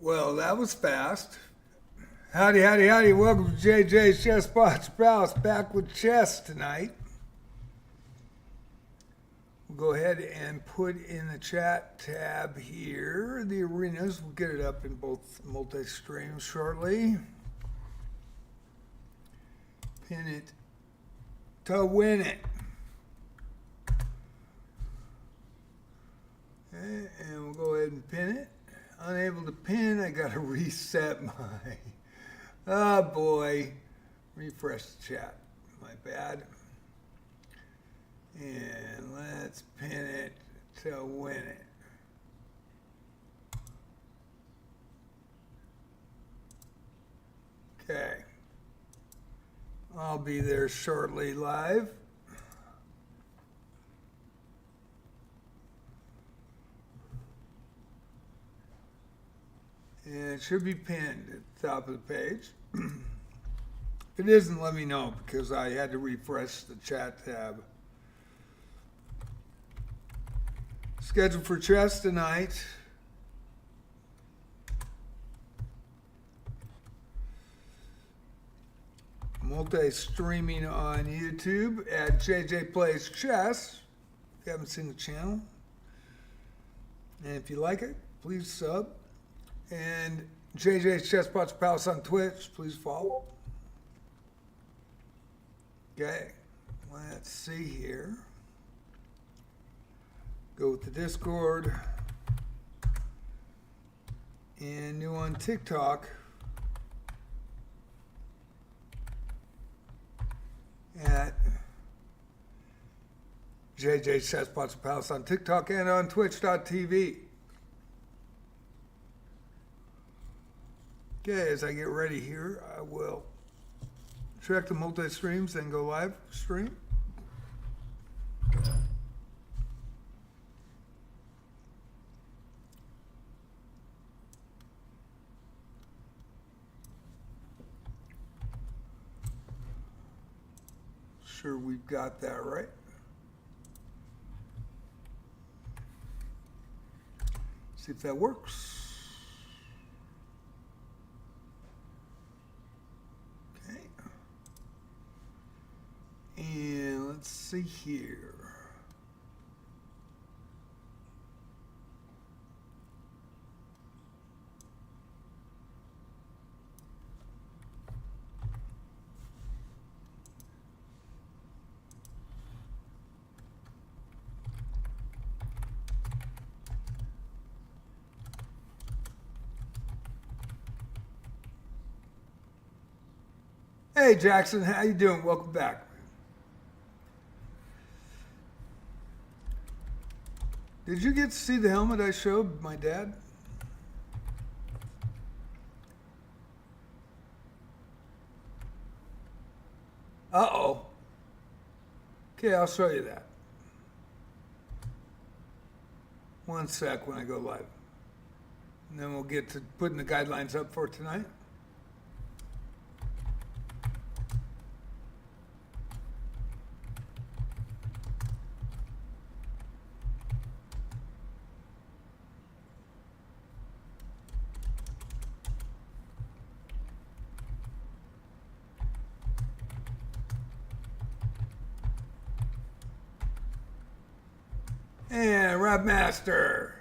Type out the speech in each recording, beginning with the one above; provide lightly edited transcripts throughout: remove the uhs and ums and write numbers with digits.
Well, that was fast. Howdy, howdy, howdy. Welcome to JJ's Chess Spots Browse. Back with chess tonight. We'll go ahead and put in the chat tab here the arenas. We'll get it up in both multi-streams shortly. Pin it to win it. Okay, and we'll go ahead and pin it. Unable to pin, I gotta reset my, oh boy, refresh the chat, my bad. And let's pin it to win it. Okay, I'll be there shortly live. And it should be pinned at the top of the page. If it isn't, let me know because I had to refresh the chat tab. Scheduled for chess tonight. Multi-streaming on YouTube at JJ Plays Chess. If you haven't seen the channel. And if you like it, please sub. And JJ's Chess Spots Palace on Twitch, please follow. Okay, let's see here. Go with the Discord. And new on TikTok at JJ's Chess Spots Palace on TikTok and on Twitch.tv. Okay, as I get ready here, I will check the multi-streams, then go live stream. Sure we've got that right. See if that works. And let's see here. Hey Jackson, how you doing? Welcome back. Did you get to see the helmet I showed my dad? Uh-oh. Okay, I'll show you that. One sec when I go live. And then we'll get to putting the guidelines up for tonight. And Rob Master.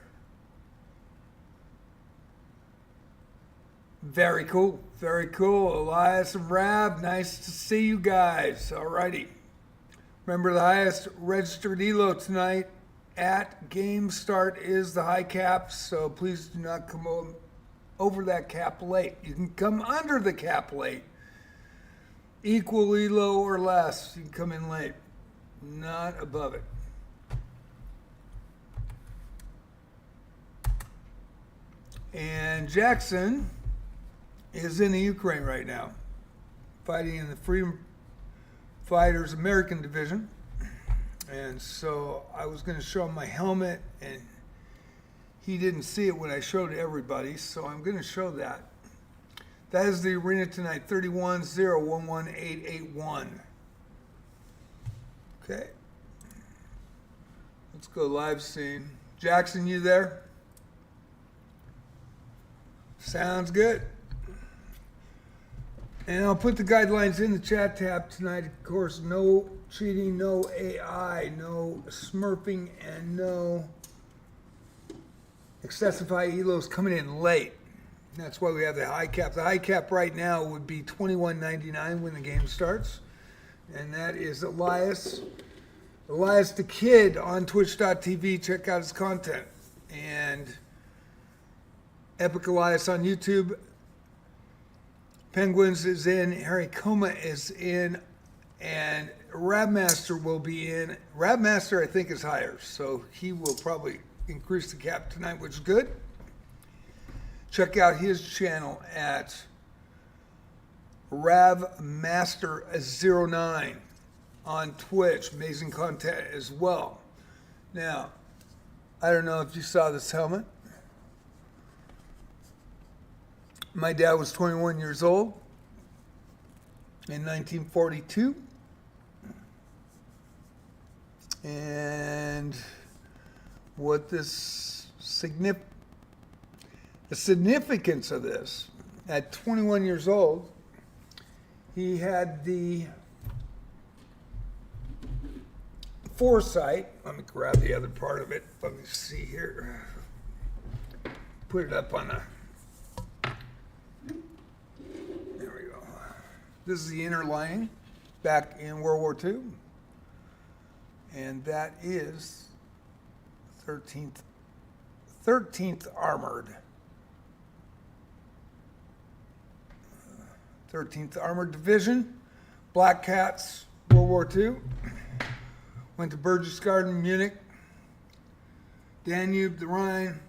Very cool. Very cool. Elias and Rab, nice to see you guys. Alrighty. Remember, the highest registered Elo tonight at game start is the high cap, so please do not come over that cap late. You can come under the cap late. Equal Elo or less. You can come in late. Not above it. And Jackson is in the Ukraine right now, fighting in the Freedom Fighters American Division. And so I was going to show him my helmet, and he didn't see it when I showed everybody, so I'm going to show that. That is the arena tonight, 310-11881. Okay. Let's go live scene. Jackson, you there? Sounds good. And I'll put the guidelines in the chat tab tonight. Of course, no cheating, no AI, no smurfing, and no excessive high elos coming in late. That's why we have the high cap. The high cap right now would be $21.99 when the game starts. And that is Elias. Elias the Kid on twitch.tv. Check out his content. And Epic Elias on YouTube. Penguins is in. Harry Coma is in. And Rabmaster will be in. Rabmaster, I think, is higher. So he will probably increase the cap tonight, which is good. Check out his channel at Ravmaster09 on Twitch. Amazing content as well. Now, I don't know if you saw this helmet. My dad was 21 years old in 1942. And what this the significance of this, at 21 years old, he had the foresight. Let me grab the other part of it. Let me see here. Put it up on the. There we go. This is the inner lining back in World War II. And that is 13th Armored. 13th Armored Division, Black Cats, World War II. Went to Berchtesgaden, Munich, Danube, the Rhine.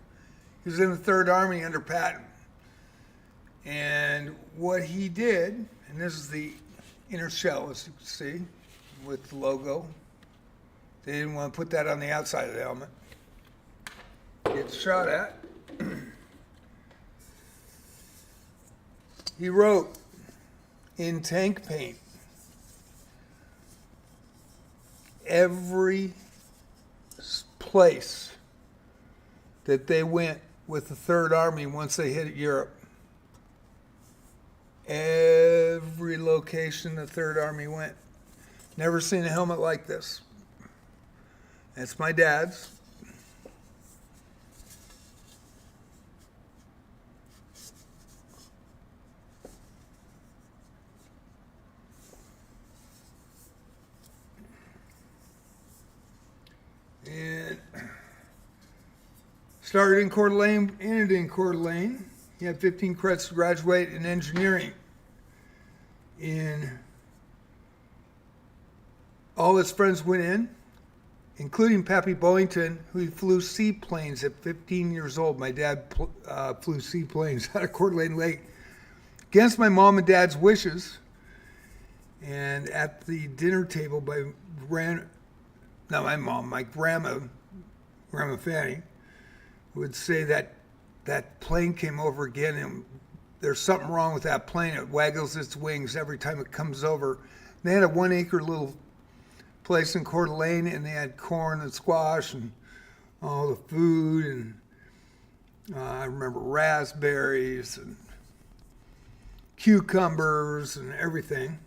He was in the 3rd Army under Patton. And what he did, and this is the inner shell, as you can see, with the logo. They didn't want to put that on the outside of the helmet. Gets shot at. He wrote in tank paint, every place that they went with the 3rd Army once they hit Europe. Every location the 3rd Army went. Never seen a helmet like this. It's my dad's. And started in Coeur d'Alene, ended in Coeur d'Alene. He had 15 credits to graduate in engineering. All his friends went in, including Pappy Bollington, who flew seaplanes at 15 years old. My dad flew seaplanes out of Coeur d'Alene Lake against my mom and dad's wishes. And at the dinner table my grandma Fanny, would say that plane came over again and there's something wrong with that plane. It waggles its wings every time it comes over. They had a 1 acre little place in Coeur d'Alene, and they had corn and squash and all the food, and I remember raspberries and cucumbers and everything.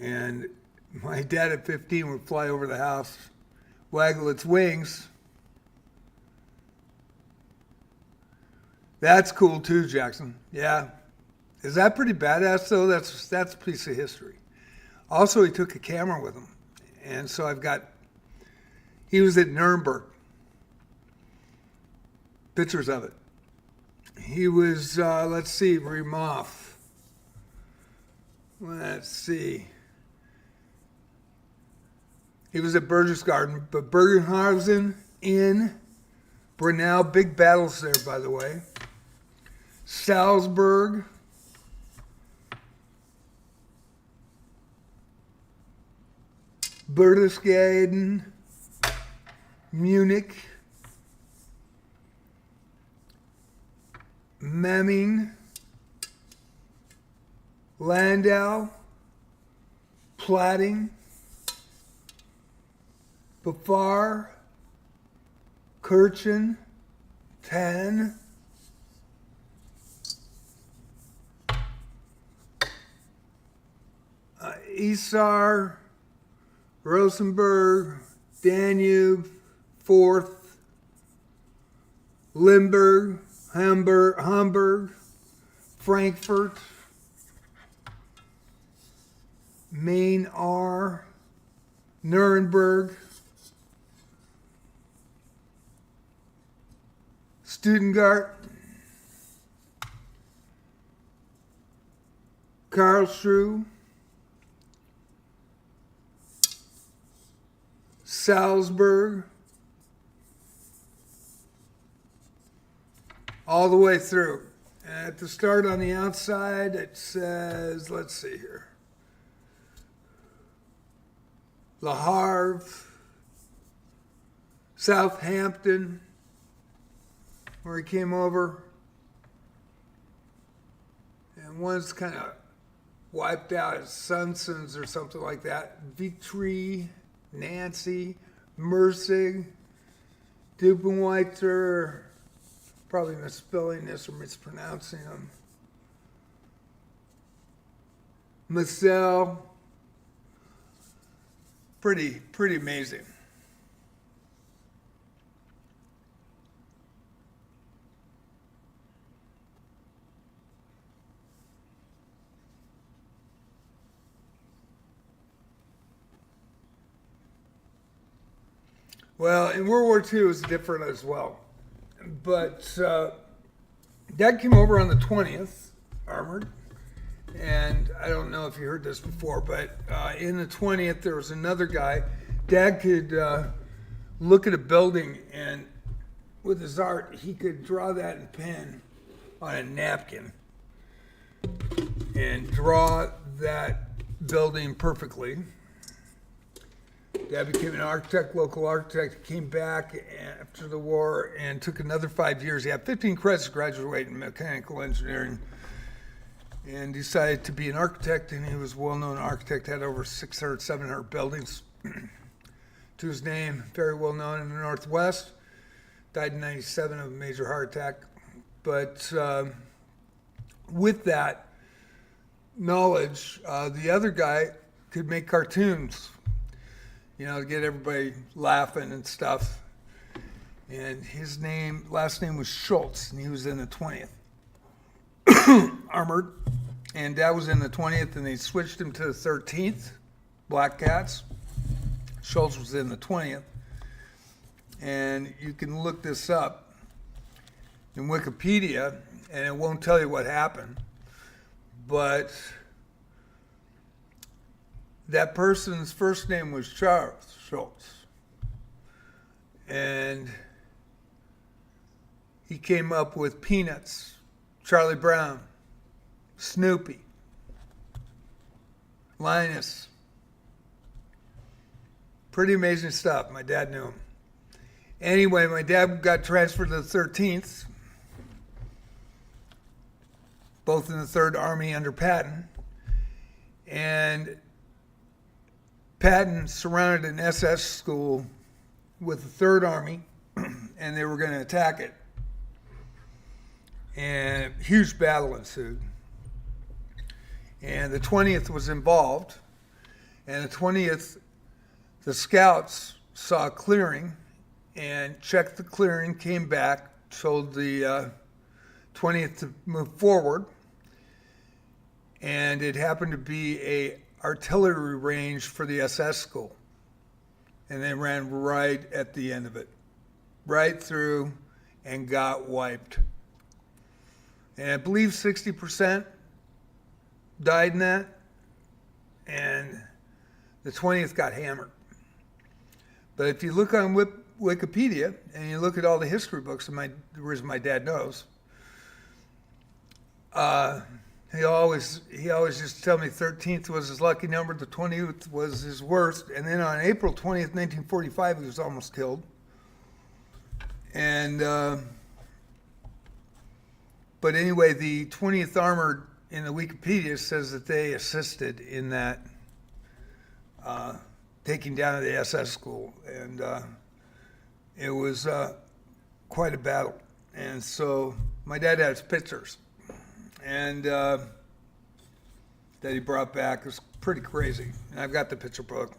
And my dad at 15 would fly over the house, waggle its wings. That's cool too, Jackson. Yeah. Is that pretty badass though? That's a piece of history. Also, he took a camera with him. And so he was at Nuremberg. Pictures of it. He was, Remov. Let's see. He was at Berchtesgaden, but Bergenhausen in Brunel, big battles there, by the way. Salzburg. Berchtesgaden. Munich. Memming. Landau. Platting. Bafar. Kirchen. Tann. Isar, Rosenberg, Danube, 4th, Limburg, Hamburg, Frankfurt, Main R, Nuremberg, Stuttgart, Karlsruhe, Salzburg, all the way through. At the start on the outside, it says, let's see here, Le Havre, Southampton, where he came over, and one's kind of wiped out as Sunsons or something like that. Vitry, Nancy, Mersig, Dupenweiter, probably misspelling this or mispronouncing them. Marcel, pretty amazing. Well, in World War II, it was different as well. But Dad came over on the 20th, armored. And I don't know if you heard this before, but in the 20th, there was another guy. Dad could look at a building, and with his art, he could draw that in pen on a napkin and draw that building perfectly. Dad became an architect, local architect, came back after the war and took another 5 years. He had 15 credits to graduate in mechanical engineering and decided to be an architect, and he was a well-known architect, had over 600, 700 buildings to his name, very well-known in the Northwest. Died in 97 of a major heart attack. But with that knowledge, the other guy could make cartoons, to get everybody laughing and stuff. And his last name was Schultz, and he was in the 20th. Armored. And Dad was in the 20th, and they switched him to the 13th, Black Cats. Schultz was in the 20th. And you can look this up in Wikipedia, and it won't tell you what happened. But that person's first name was Charles Schultz. And he came up with Peanuts, Charlie Brown, Snoopy, Linus. Pretty amazing stuff. My dad knew him. Anyway, my dad got transferred to the 13th, both in the 3rd Army under Patton. And Patton surrounded an SS school with the 3rd Army, and they were going to attack it. And a huge battle ensued. And the 20th was involved. And the 20th, the scouts saw a clearing and checked the clearing, came back, told the 20th to move forward. And it happened to be a artillery range for the SS school. And they ran right at the end of it, right through, and got wiped. And I believe 60% died in that, and the 20th got hammered. But if you look on Wikipedia and you look at all the history books, and the reason my dad knows, he always used to tell me 13th was his lucky number, the 20th was his worst, and then on April 20th, 1945, he was almost killed. And but anyway, the 20th Armored in the Wikipedia says that they assisted in that taking down the SS school, and it was quite a battle. And so my dad has pictures, and that that he brought back. It was pretty crazy. And I've got the picture book.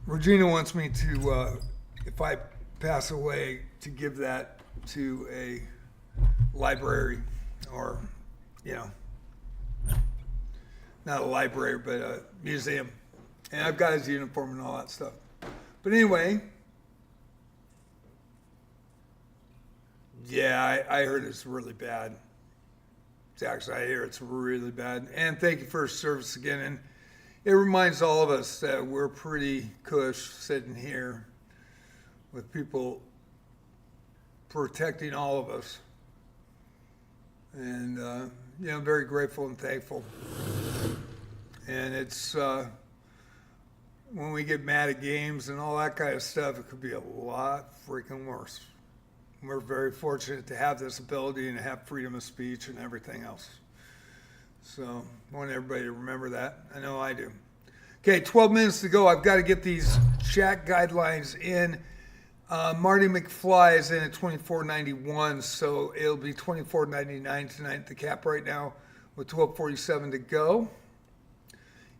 Regina wants me to, if I pass away, to give that to a library or, not a library, but a museum. And I've got his uniform and all that stuff. But anyway, yeah, I heard it's really bad. Actually, I hear it's really bad. And thank you for your service again. And it reminds all of us that we're pretty cush sitting here with people protecting all of us. And, I'm very grateful and thankful. And it's, when we get mad at games and all that kind of stuff, it could be a lot freaking worse. We're very fortunate to have this ability and to have freedom of speech and everything else. So I want everybody to remember that. I know I do. Okay, 12 minutes to go. I've got to get these chat guidelines in. Marty McFly is in at $24.91, so it'll be $24.99 tonight at the cap right now with 12:47 to go.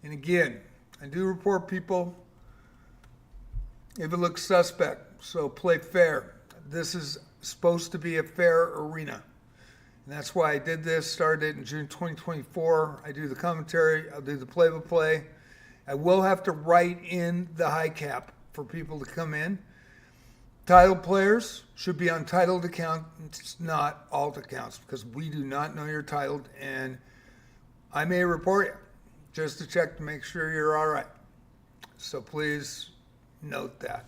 And again, I do report people if it looks suspect, so play fair. This is supposed to be a fair arena. And that's why I did this, started in June 2024. I do the commentary, I'll do the play-by-play. I will have to write in the high cap for people to come in. Titled players should be on titled accounts, not alt accounts, because we do not know you're titled, and I may report you just to check to make sure you're all right. So please note that.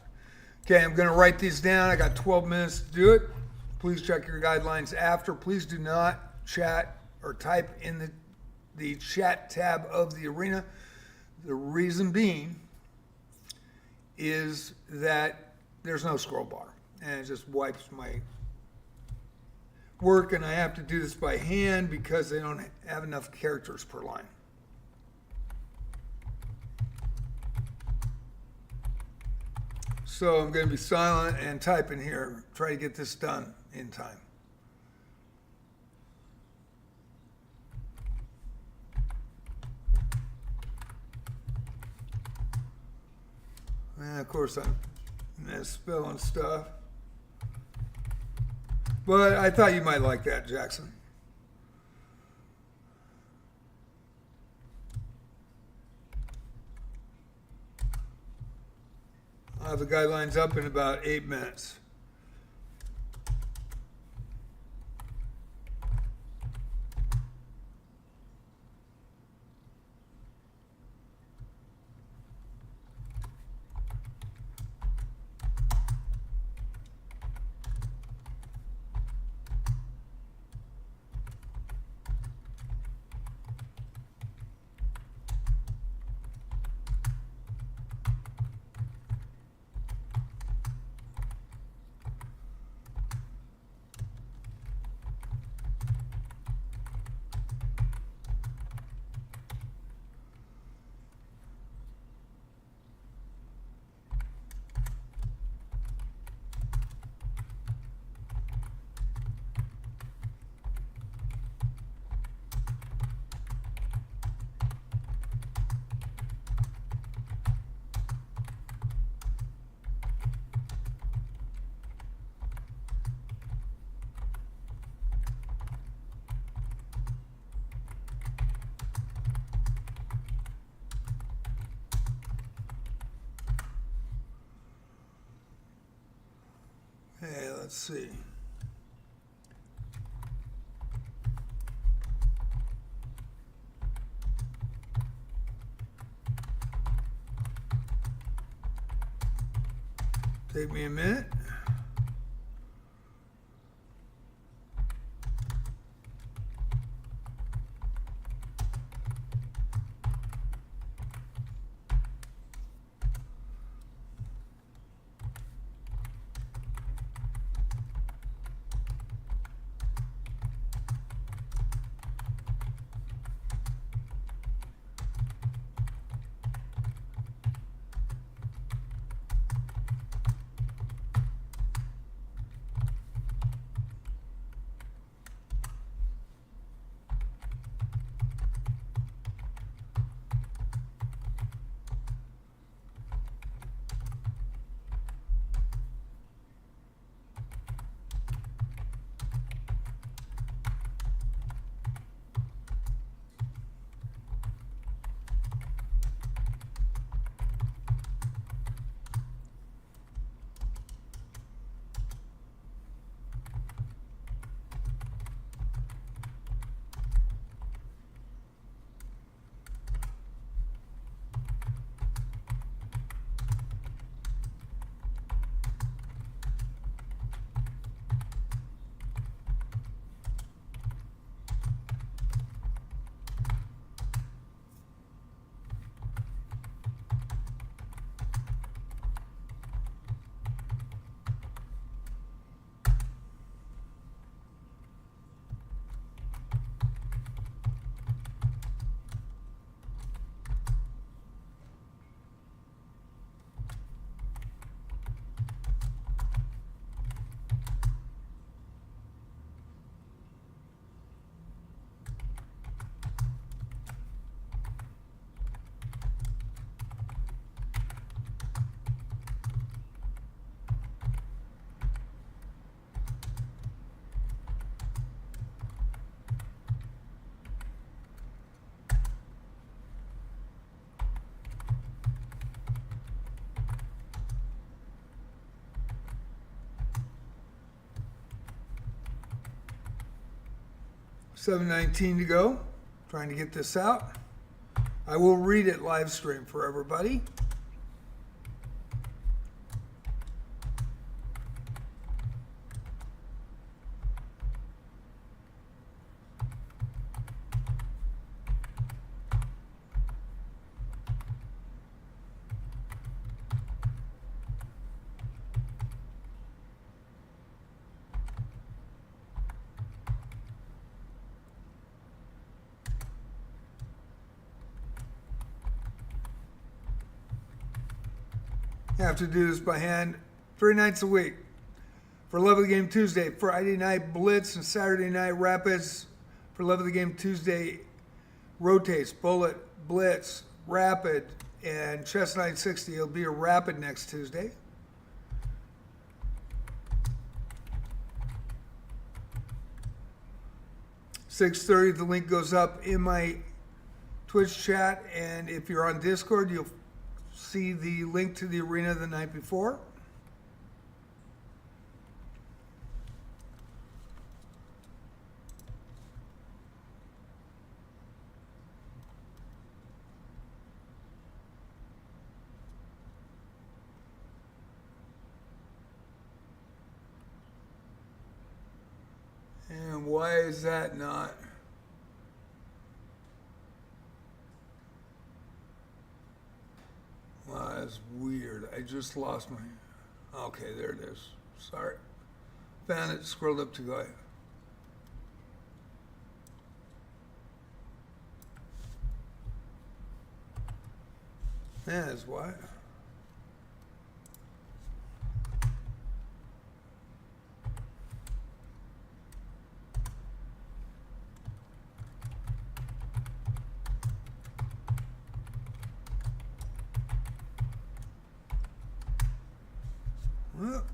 Okay, I'm going to write these down. I got 12 minutes to do it. Please check your guidelines after. Please do not chat or type in the chat tab of the arena. The reason being is that there's no scroll bar, and it just wipes my work, and I have to do this by hand because they don't have enough characters per line. So I'm going to be silent and type in here, try to get this done in time. And of course I'm misspelling stuff. But I thought you might like that, Jackson. I'll have the guidelines up in about 8 minutes. Hey, let's see. Take me a minute. 7:19 to go. Trying to get this out. I will read it live stream for everybody. You have to do this by hand 3 nights a week. For Love of the Game Tuesday, Friday night Blitz and Saturday night Rapids. For Love of the Game Tuesday, rotates, Bullet, Blitz, Rapid, and Chess 960. It'll be a Rapid next Tuesday. $6:30, the link goes up in my Twitch chat, and if you're on Discord, you'll see the link to the arena the night before. And why is that not? Wow, that's weird. I just lost my... Okay, there it is. Sorry. Found it, scrolled up to go. That is why. Well,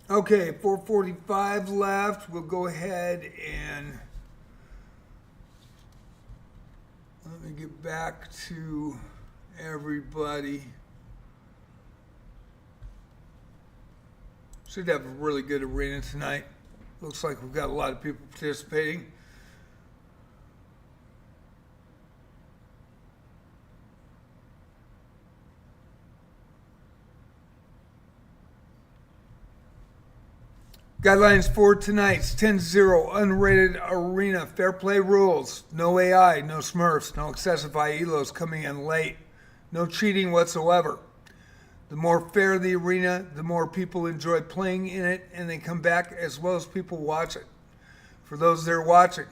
okay, 4:45 left. We'll go ahead and let me get back to everybody. Should have a really good arena tonight. Looks like we've got a lot of people participating. Guidelines for tonight's 10-0 Unrated Arena. Fair play rules. No AI, no Smurfs, no excessive Elos coming in late. No cheating whatsoever. The more fair the arena, the more people enjoy playing in it, and they come back as well as people watch it. For those that are watching,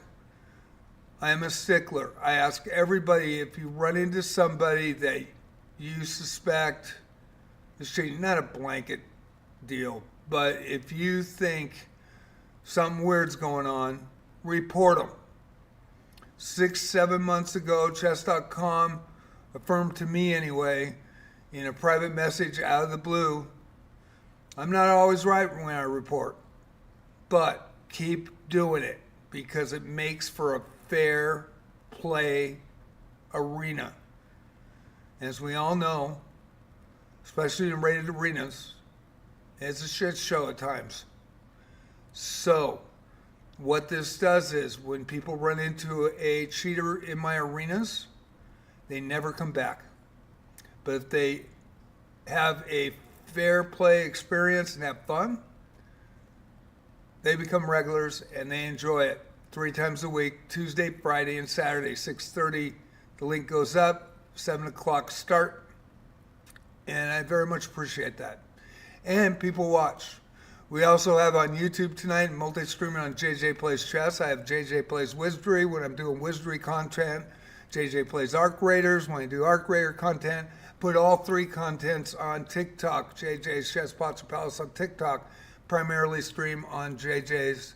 I am a stickler. I ask everybody, if you run into somebody that you suspect is cheating, not a blanket deal, but if you think something weird's going on, report them. 6-7 months ago, chess.com affirmed to me anyway, in a private message out of the blue, I'm not always right when I report, but keep doing it because it makes for a fair play arena. As we all know, especially in rated arenas, it's a shit show at times. So, what this does is when people run into a cheater in my arenas, they never come back. But if they have a fair play experience and have fun, they become regulars and they enjoy it 3 times a week, Tuesday, Friday, and Saturday, 6:30. The link goes up, 7 o'clock start. And I very much appreciate that. And people watch. We also have on YouTube tonight, multi-streaming on JJ Plays Chess. I have JJ Plays Wizardry when I'm doing Wizardry content. JJ Plays Arc Raiders when I do Arc Raider content. Put all 3 contents on TikTok. JJ's Chess Pots Palace on TikTok. Primarily stream on JJ's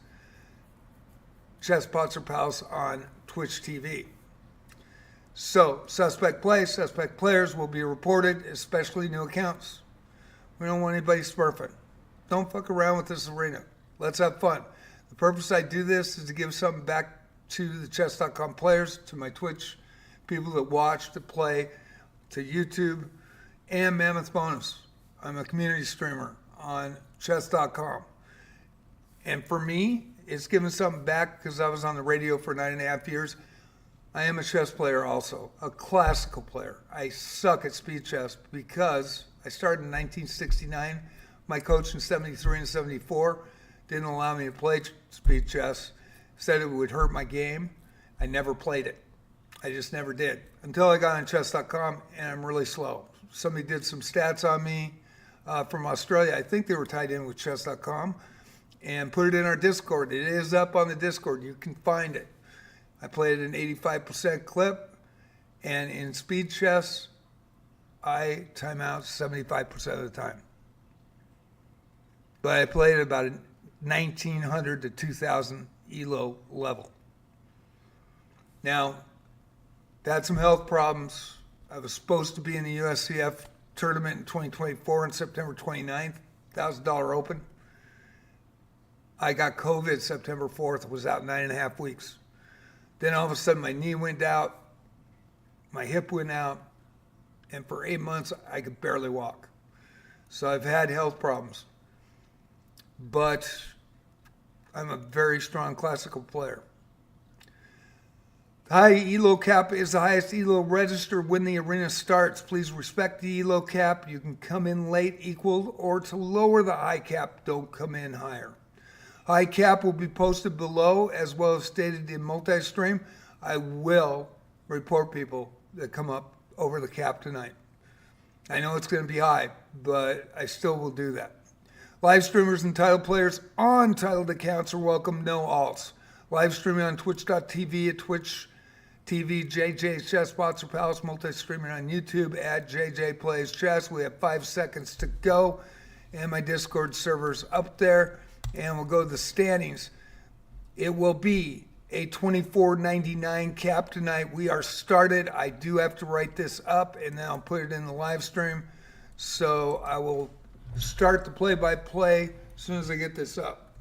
Chess Pots Palace on Twitch TV. So, suspect play, suspect players will be reported, especially new accounts. We don't want anybody smurfing. Don't fuck around with this arena. Let's have fun. The purpose I do this is to give something back to the chess.com players, to my Twitch people that watch, to play, to YouTube, and Mammoth Bonus. I'm a community streamer on chess.com. And for me, it's giving something back because I was on the radio for 9.5 years. I am a chess player also, a classical player. I suck at speed chess because I started in 1969. My coach in 73 and 74 didn't allow me to play speed chess. Said it would hurt my game. I never played it. I just never did. Until I got on chess.com, and I'm really slow. Somebody did some stats on me from Australia. I think they were tied in with chess.com, and put it in our Discord. It is up on the Discord. You can find it. I played an 85% clip, and in speed chess, I time out 75% of the time. But I played at about 1,900 to 2,000 Elo level. Now, had some health problems. I was supposed to be in the USCF tournament in 2024 on September 29th, $1,000 open. I got COVID September 4th, was out 9.5 weeks. Then all of a sudden my knee went out, my hip went out, and for 8 months I could barely walk. So I've had health problems. But I'm a very strong classical player. The high Elo cap is the highest Elo register when the arena starts. Please respect the Elo cap. You can come in late equal, or to lower the high cap, don't come in higher. High cap will be posted below, as well as stated in multi-stream. I will report people that come up over the cap tonight. I know it's going to be high, but I still will do that. Live streamers and title players on titled accounts are welcome, no alts. Live streaming on twitch.tv at Twitch TV, JJ Chess Bots or Palace, multi-streaming on YouTube at JJ Plays Chess. We have 5 seconds to go, and my Discord server's up there, and we'll go to the standings. It will be a $24.99 cap tonight. We are started. I do have to write this up, and then I'll put it in the live stream. So I will start the play-by-play as soon as I get this up.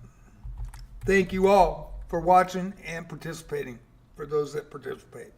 Thank you all for watching and participating, for those that participate.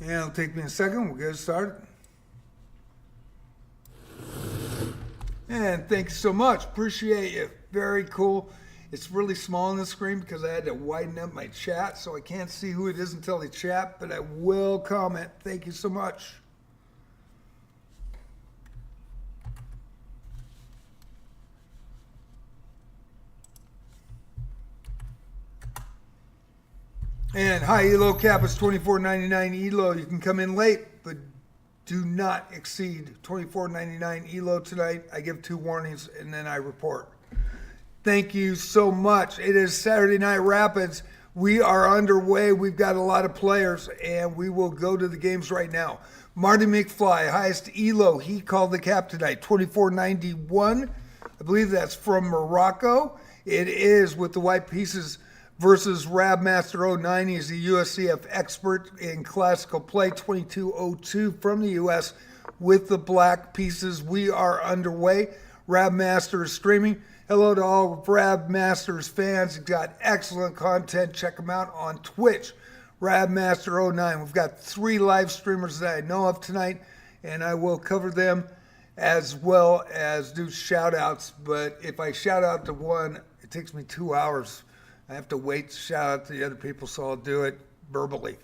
And it'll take me a second. We'll get it started. And thank you so much. Appreciate you. Very cool. It's really small on the screen because I had to widen up my chat, so I can't see who it is until they chat, but I will comment. Thank you so much. And high Elo cap is $24.99 Elo. You can come in late, but do not exceed $24.99 Elo tonight. I give 2 warnings and then I report. Thank you so much. It is Saturday Night Rapids. We are underway. We've got a lot of players, and we will go to the games right now. Marty McFly, highest Elo. He called the cap tonight, $24.91. I believe that's from Morocco. It is with the white pieces versus Rabmaster 09. He's a USCF expert in classical play, 2202 from the US with the black pieces. We are underway. Rabmaster is streaming. Hello to all Rabmaster's fans. He's got excellent content. Check him out on Twitch. Rabmaster 09. We've got 3 live streamers that I know of tonight, and I will cover them as well as do shout outs. But if I shout out to one, it takes me 2 hours. I have to wait to shout out to the other people, so I'll do it verbally.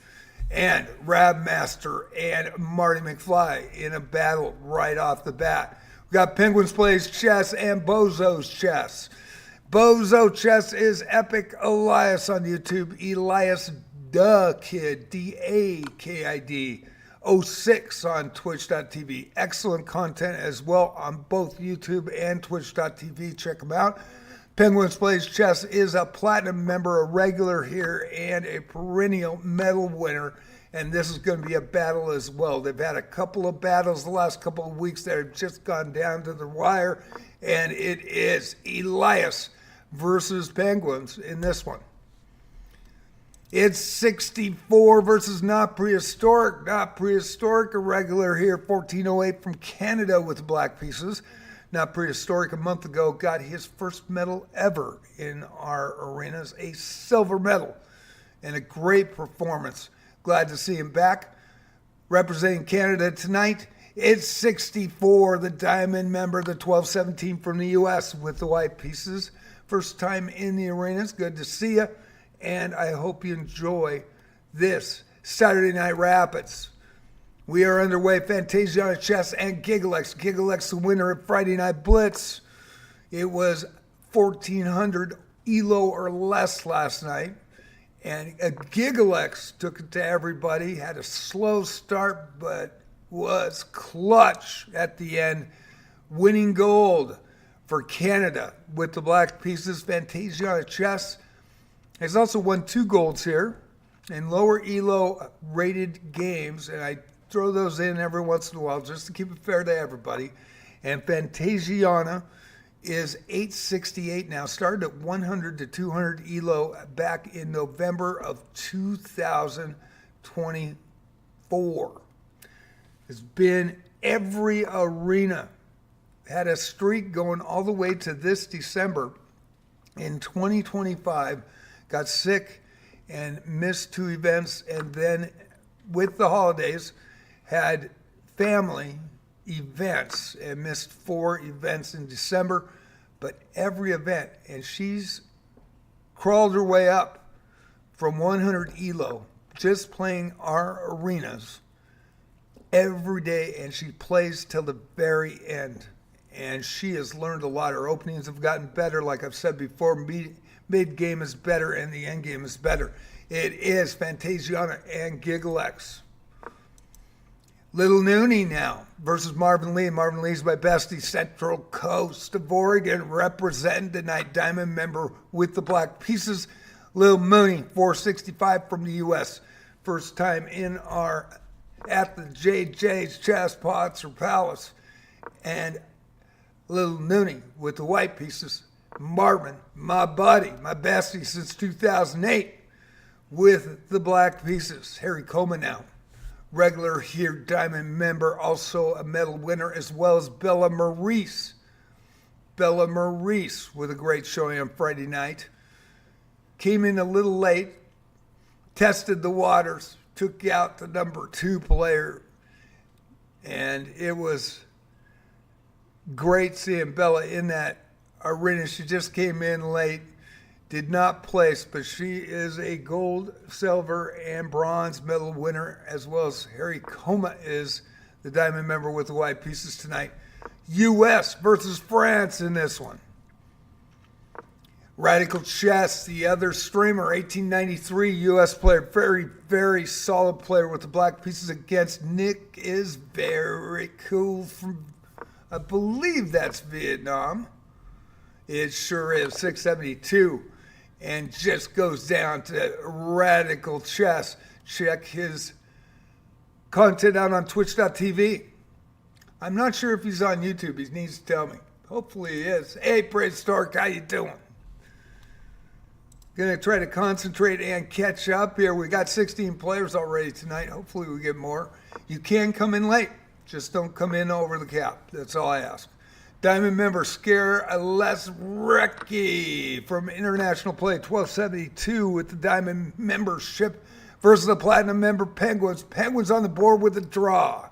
And Rabmaster and Marty McFly in a battle right off the bat. We've Got Penguins Plays Chess and Bozo's Chess. Bozo Chess is Epic Elias on YouTube. Elias the Kid, DAKID 06 on Twitch.tv. Excellent content as well on both YouTube and Twitch.tv. Check them out. Penguins Plays Chess is a platinum member, a regular here, and a perennial medal winner. And this is going to be a battle as well. They've had a couple of battles the last couple of weeks that have just gone down to the wire. And it is Elias versus Penguins in this one. It's 64 versus Not Prehistoric. Not Prehistoric, a regular here, 1408 from Canada with the black pieces. Not Prehistoric a month ago got his first medal ever in our arenas, a silver medal, and a great performance. Glad to see him back representing Canada tonight. It's 64, the diamond member, the 1217 from the U.S. with the white pieces. First time in the arenas. Good to see you. And I hope you enjoy this Saturday Night Rapids. We are underway. Fantasiana Chess and Gigalex. Gigalex the winner at Friday Night Blitz. It was 1,400 Elo or less last night. And Gigalex took it to everybody. Had a slow start, but was clutch at the end. Winning gold for Canada with the black pieces. Fantasiana Chess has also won 2 golds here in lower Elo rated games, and I throw those in every once in a while just to keep it fair to everybody. And Fantasiana is 868 now, started at 100 to 200 Elo back in November of 2024. It's been every arena. Had a streak going all the way to this December in 2025. Got sick and missed 2 events, and then with the holidays had family events and missed 4 events in December, but every event, and she's crawled her way up from 100 Elo just playing our arenas every day, and she plays till the very end, and she has learned a lot. Her openings have gotten better, like I've said before. Mid-game is better and the end game is better. It is Fantasiana and Gigalex. Little Noonie now versus Marvin Lee. Marvin Lee's my bestie, Central Coast of Oregon, representing tonight, diamond member with the black pieces. Little Mooney, 465 from the U.S. First time in our at the JJ's Chess Pots or Palace. And Little Noonie with the white pieces. Marvin, my buddy, my bestie since 2008 with the black pieces. Harry Coleman now, regular here, diamond member, also a medal winner, as well as Bella Maurice. Bella Maurice with a great showing on Friday night. Came in a little late, tested the waters, took out the number 2 player, and it was great seeing Bella in that arena. She just came in late, did not place, but she is a gold, silver, and bronze medal winner, as well as Harry Coma is the diamond member with the white pieces tonight. U.S. versus France in this one. Radical Chess, the other streamer, 1893 U.S. player, very, very solid player with the black pieces against Nick is very cool from, I believe that's Vietnam. It sure is, 672, and just goes down to Radical Chess. Check his content out on Twitch.tv. I'm not sure if he's on YouTube. He needs to tell me. Hopefully he is. Hey, Prehistoric, how you doing? Going to try to concentrate and catch up here. We got 16 players already tonight. Hopefully we get more. You can come in late. Just don't come in over the cap. That's all I ask. Diamond member Scare Les Recchi from International Play 1272 with the diamond membership versus the platinum member Penguins. Penguins on the board with a draw.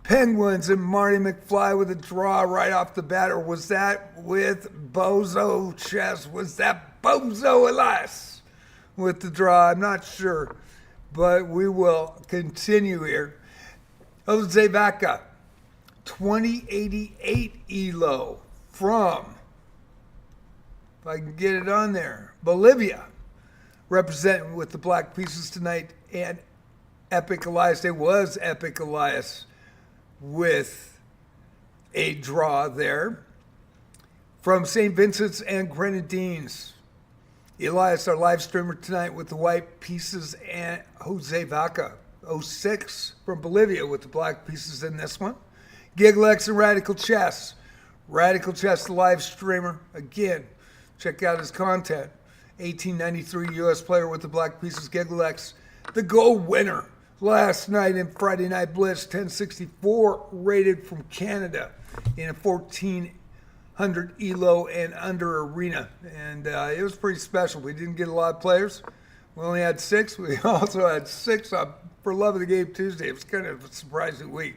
Penguins and Marty McFly with a draw right off the bat. Or was that with Bozo Chess? Was that Bozo Elias with the draw? I'm not sure. But we will continue here. Jose Vaca, 2088 Elo from, if I can get it on there, Bolivia, representing with the black pieces tonight. And Epic Elias, it was Epic Elias with a draw there. From St. Vincent's and Grenadines, Elias, our live streamer tonight with the white pieces, and Jose Vaca, 06 from Bolivia with the black pieces in this one. Gigalex and Radical Chess. Radical Chess, the live streamer. Again, check out his content. 1893 U.S. player with the black pieces. Gigalex, the gold winner last night in Friday Night Blitz, 1064 rated from Canada in a 1400 Elo and under arena. And it was pretty special. We didn't get a lot of players. We only had 6. We also had 6 for Love of the Game Tuesday. It was kind of a surprising week.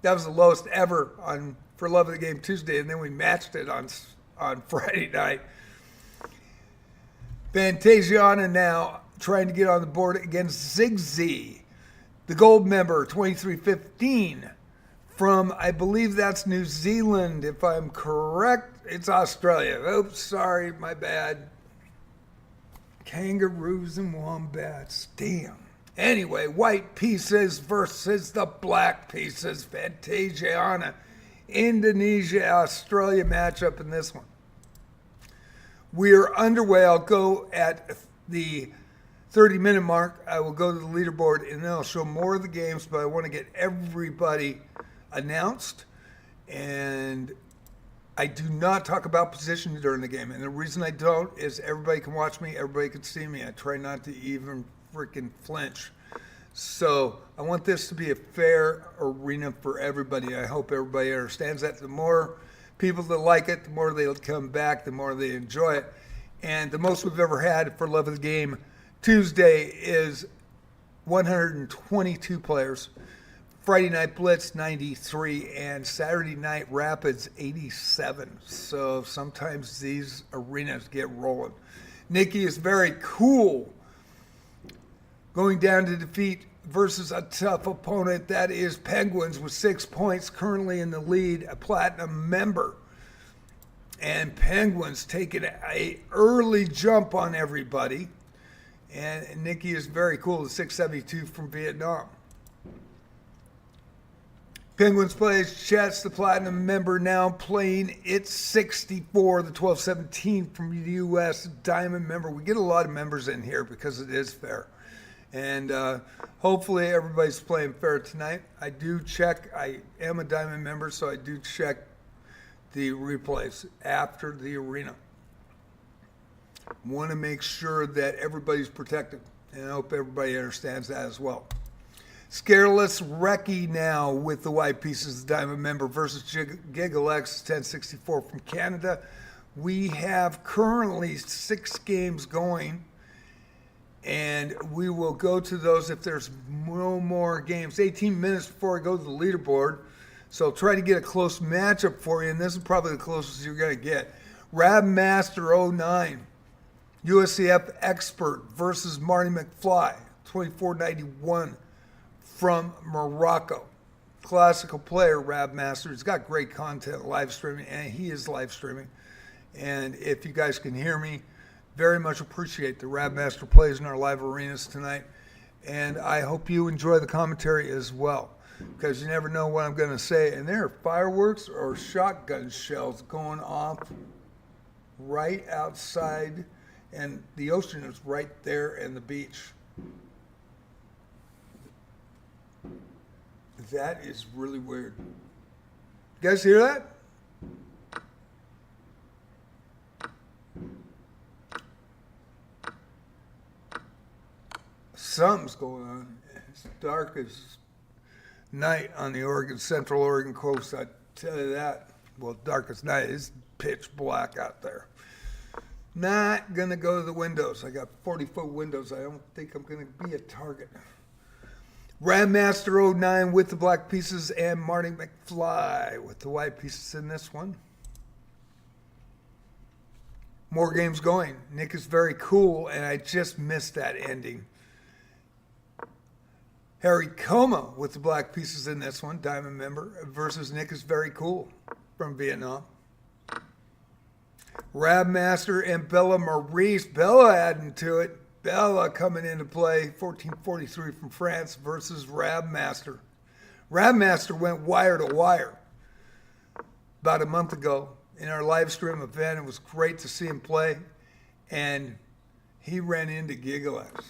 That was the lowest ever on for Love of the Game Tuesday, and then we matched it on Friday night. Fantasiana now trying to get on the board against Zigzy, the gold member, 2315 from, I believe that's New Zealand, if I'm correct. It's Australia. Oops, sorry, my bad. Kangaroos and wombats. Damn. Anyway, white pieces versus the black pieces. Fantasiana, Indonesia, Australia matchup in this one. We're underway. I'll go at the 30-minute mark. I will go to the leaderboard, and then I'll show more of the games, but I want to get everybody announced. And I do not talk about position during the game. And the reason I don't is everybody can watch me, everybody can see me. I try not to even freaking flinch. So I want this to be a fair arena for everybody. I hope everybody understands that. The more people that like it, the more they'll come back, the more they enjoy it. And the most we've ever had for Love of the Game Tuesday is 122 players. Friday Night Blitz 93 and Saturday Night Rapids 87. So sometimes these arenas get rolling. Nikki is very cool, going down to defeat versus a tough opponent. That is Penguins with 6 points, currently in the lead, a platinum member. And Penguins taking an early jump on everybody. And Nikki is very cool, the 672 from Vietnam. Penguins plays Chess, the platinum member, now playing its 64, the 1217 from the U.S. diamond member. We get a lot of members in here because it is fair. And hopefully everybody's playing fair tonight. I do check. I am a diamond member, so I do check the replays after the arena. Want to make sure that everybody's protected. And I hope everybody understands that as well. Scareless Reki now with the white pieces, the diamond member versus Gigalex 1064 from Canada. We have currently 6 games going, and we will go to those if there's no more games. 18 minutes before I go to the leaderboard, so I'll try to get a close matchup for you, and this is probably the closest you're going to get. Rabmaster 09, USCF expert versus Marty McFly, 2491. From Morocco. Classical player, Rabmaster. He's got great content live streaming, and he is live streaming. And if you guys can hear me, very much appreciate the Rabmaster plays in our live arenas tonight. And I hope you enjoy the commentary as well, because you never know what I'm going to say. And there are fireworks or shotgun shells going off right outside, and the ocean is right there and the beach. That is really weird. You guys hear that? Something's going on. It's dark as night on the Central Oregon coast. I tell you that. Well, dark as night. It's pitch black out there. Not going to go to the windows. I got 40-foot windows. I don't think I'm going to be a target. Rabmaster 09 with the black pieces and Marty McFly with the white pieces in this one. More games going. Nick is very cool, and I just missed that ending. Harry Coma with the black pieces in this one, diamond member, versus Nick is very cool from Vietnam. Rabmaster and Bella Maurice. Bella adding to it. Bella coming into play, 1443 from France versus Rabmaster. Rabmaster went wire to wire about a month ago in our live stream event. It was great to see him play, and he ran into Gigalex.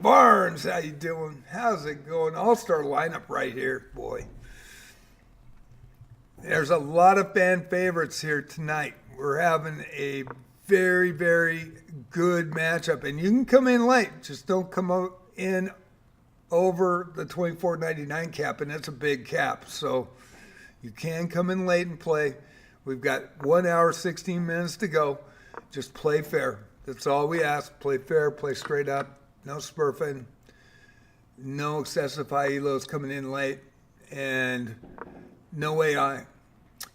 Barnes, how you doing? How's it going? All-star lineup right here, boy. There's a lot of fan favorites here tonight. We're having a very, very good matchup, and you can come in late. Just don't come in over the $24.99 cap, and that's a big cap. So you can come in late and play. We've got 1 hour, 16 minutes to go. Just play fair. That's all we ask. Play fair, play straight up. No smurfing. No excessive high elos coming in late. And no AI.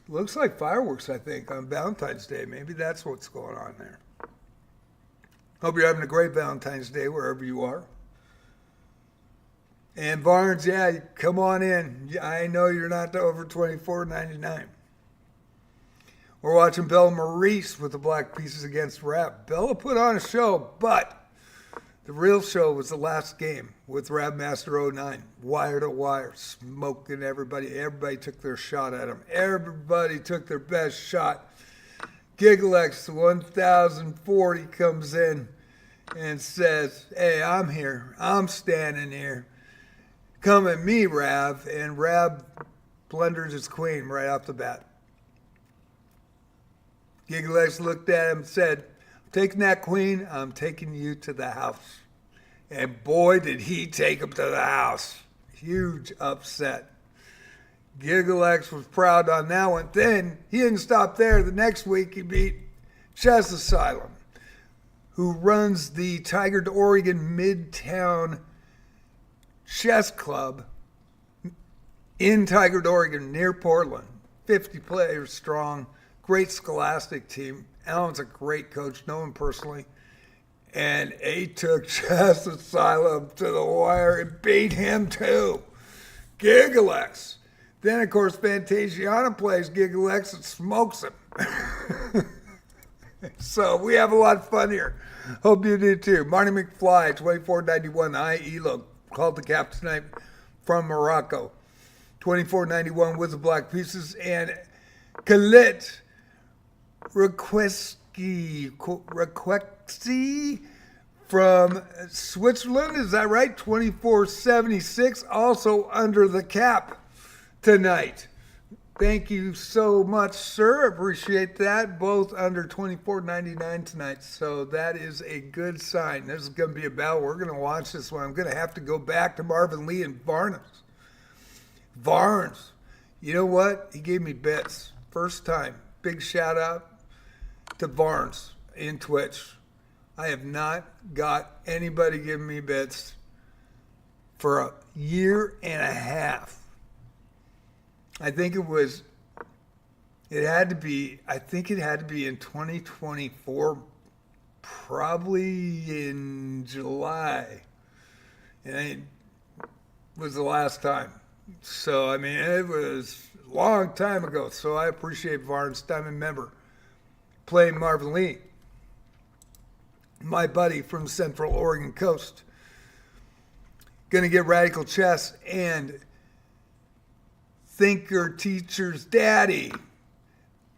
Looks like fireworks, I think, on Valentine's Day. Maybe that's what's going on there. Hope you're having a great Valentine's Day wherever you are. And Barnes, yeah, come on in. I know you're not over $24.99. We're watching Bella Maurice with the black pieces against Rab. Bella put on a show, but the real show was the last game with Rabmaster 09. Wire to wire, smoking everybody. Everybody took their shot at him. Everybody took their best shot. Gigalex 1040 comes in and says, hey, I'm here. I'm standing here. Come at me, Rav. And Rav blunders his queen right off the bat. Gigalex looked at him and said, I'm taking that queen, I'm taking you to the house. And boy, did he take him to the house. Huge upset. Gigalex was proud on that one. Then he didn't stop there. The next week he beat Chess Asylum, who runs the Tigard, Oregon Midtown Chess Club in Tigard, Oregon, near Portland. 50 players strong. Great scholastic team. Alan's a great coach, know him personally. And he took Chess Asylum to the wire and beat him too. Gigalex. Then, of course, Fantasiana plays Gigalex and smokes him. So we have a lot of fun here. Hope you do too. Marty McFly, 24.91. High Elo called the cap tonight from Morocco. 24.91 with the black pieces. And Khalid Requesky from Switzerland, is that right? 24.76, also under the cap tonight. Thank you so much, sir. Appreciate that. Both under $24.99 tonight. So that is a good sign. This is going to be a battle. We're going to watch this one. I'm going to have to go back to Marvin Lee and Varnes. Varnes, you know what? He gave me bits. First time. Big shout out to Varnes in Twitch. I have not got anybody giving me bits for a year and a half. I think it had to be in 2024, probably in July. And it was the last time. So, I mean, it was a long time ago. So I appreciate Varnes, diamond member, playing Marvin Lee, my buddy from the Central Oregon coast. Going to get Radical Chess and Thinker Teacher's Daddy,